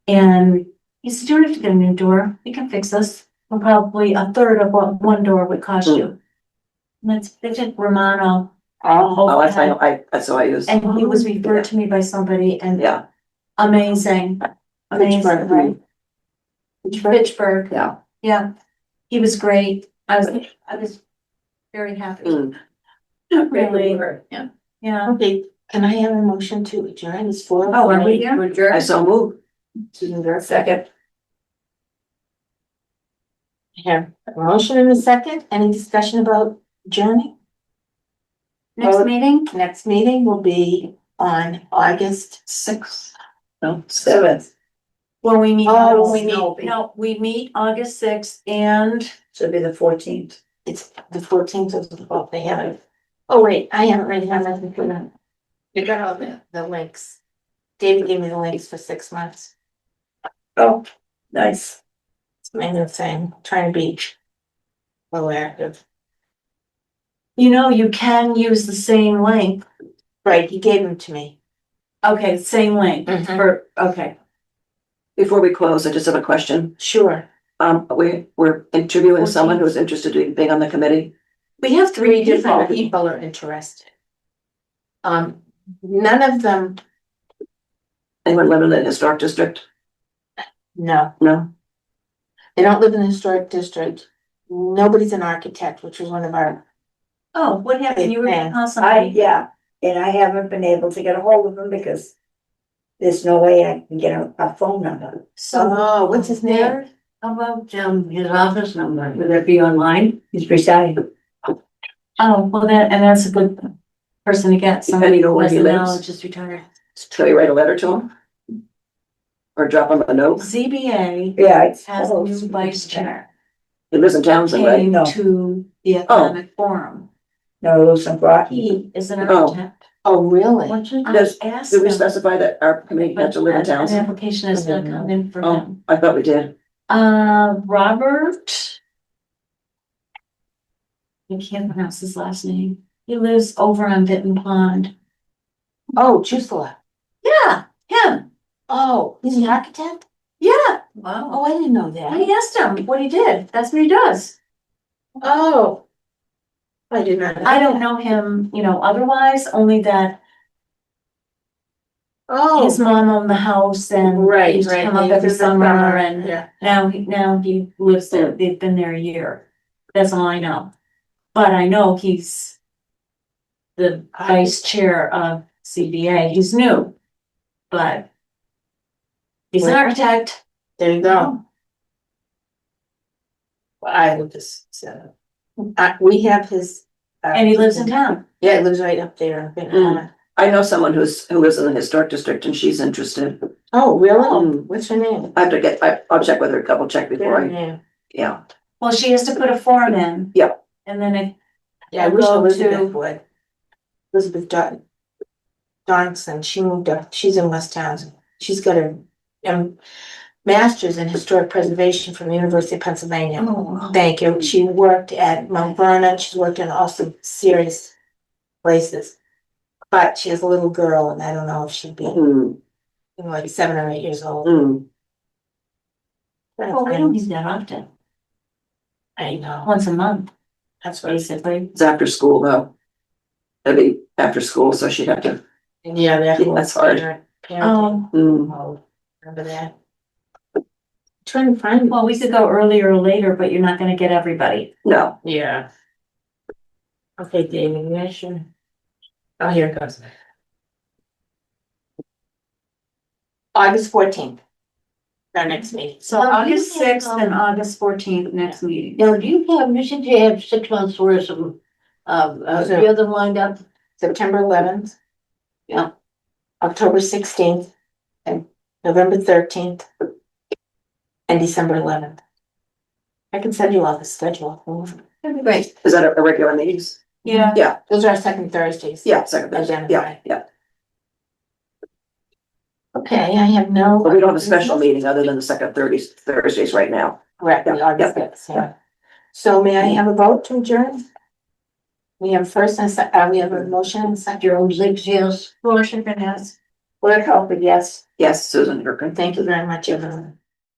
And he said, you don't have to get a new door. We can fix this. For probably a third of what one door would cost you. And they did Romano. Oh, that's what I use. And he was referred to me by somebody and Yeah, amazing, amazing, Pittsburgh, right? Pittsburgh? Pittsburgh, yeah. yeah. He was great. I was very happy. Mm. Really, yeah. Okay, can I have a motion to adjourn? It's 4:00. Oh, are we here? I so moved. Susan Gerber. Second, Here, a motion in a second. Any discussion about adjourning? Next meeting? Next meeting will be on August 6th. No, 7th. Well, we meet. Oh, we meet- No, we meet August sixth and Should be the 14th. It's the 14th of the 12th, they have it. Oh, wait, I haven't read how nothing for them. You got all the links. David gave me the links for 6 months. Oh, nice. It's my new thing, trying to be more active. you know, you can use the same link. Right, he gave them to me. Okay, same link Mhm. for, okay. Before we close, I just have a question. Sure. We're interviewing someone who's interested in being on the committee. We have 3 different people. people are interested. None of them, Anyone living in the historic district? no, No? they don't live in the historic district. Nobody's an architect, which was one of our, Oh, what happened? You were gonna call I, somebody? yeah, and I haven't been able to get a hold of him because there's no way I can get a phone number. So. oh, what's his name? There, how about, his office number, would that be online? He's retired. Oh, well, that's a good person to get, somebody you know who where has he the lives? knowledge, just retired. Shall you write a letter to him? Or drop him a note? ZBA Yeah, it's. has a new vice chair, He lives in Townsend, right? came No. to the economic forum. No, Wilson brought. He is an Oh. architect. Oh, really? Does- I asked Do we him, specify that our committee but has to live in an Townsend? application has not come in for Oh, him. I thought we did. Robert. I can't pronounce his last name. He lives over on Vinton Pond. Oh, Chusela. Yeah, him. Oh, he's an architect? Yeah. Wow. Oh, I didn't know I that. asked him what he did. That's what he does. Oh. I did not. I don't know him, you know, otherwise, only that his Oh, mom owned the house and right, he used to right. come up He every was in the summer and Yeah. now he lives there. They've been there a year. That's all I know. But I know he's the vice chair of CBA. He's new. But he's an architect. There you go. I would just, so, we have his. And he lives in town. Yeah, he lives right up there. I know someone who lives in the historic district and she's interested. Oh, really? Mm. What's her name? I have to I'll check with her, double check before I, Yeah, yeah. Well, she has to put a form in. Yep. And then it, yeah, I wish Go Elizabeth to- would. Elizabeth Johnson, she moved up, she's in West Townsend. She's got a master's in historic preservation from the University of Pennsylvania. oh, Thank you. She worked at Mount Vernon. She's worked in also serious places. But she has a little girl and I don't know if she'd be like 7 or 8 years old. well, we don't need that often. I know. Once a month, That's what. basically. It's after school though. It'd be after school, so she'd have to, Yeah, that's hard. Parent. Oh, remember that? Trying to find. Well, we could go earlier or later, but you're not gonna get everybody. No, Yeah. Okay, David, yeah, sure. Oh, here it goes. August 14th. Our next meeting. So Now, do you August have, 6th and August 14th, next meeting. Now, you said you have 6 months worth of, So- the other lined up? September 11th. Yeah. October 16th and November 13th. And December 11th. I can send you all the schedule. That'd be great. is that a regular meetings? Yeah. Yeah, Those are our second Thursdays. yeah, second Thursday, yeah, Identify. yeah. Okay, I have no. But we don't have a special meeting other than the second Thursdays right now. Correct, Yeah, August yeah. 6th, yeah. So may I have a vote to adjourn? We have first and we have a motion and second. Jerome Ziggs, yes. Motion for yes. Clerk Halford, yes. Yes, Susan Durkin. Thank you very much, everyone.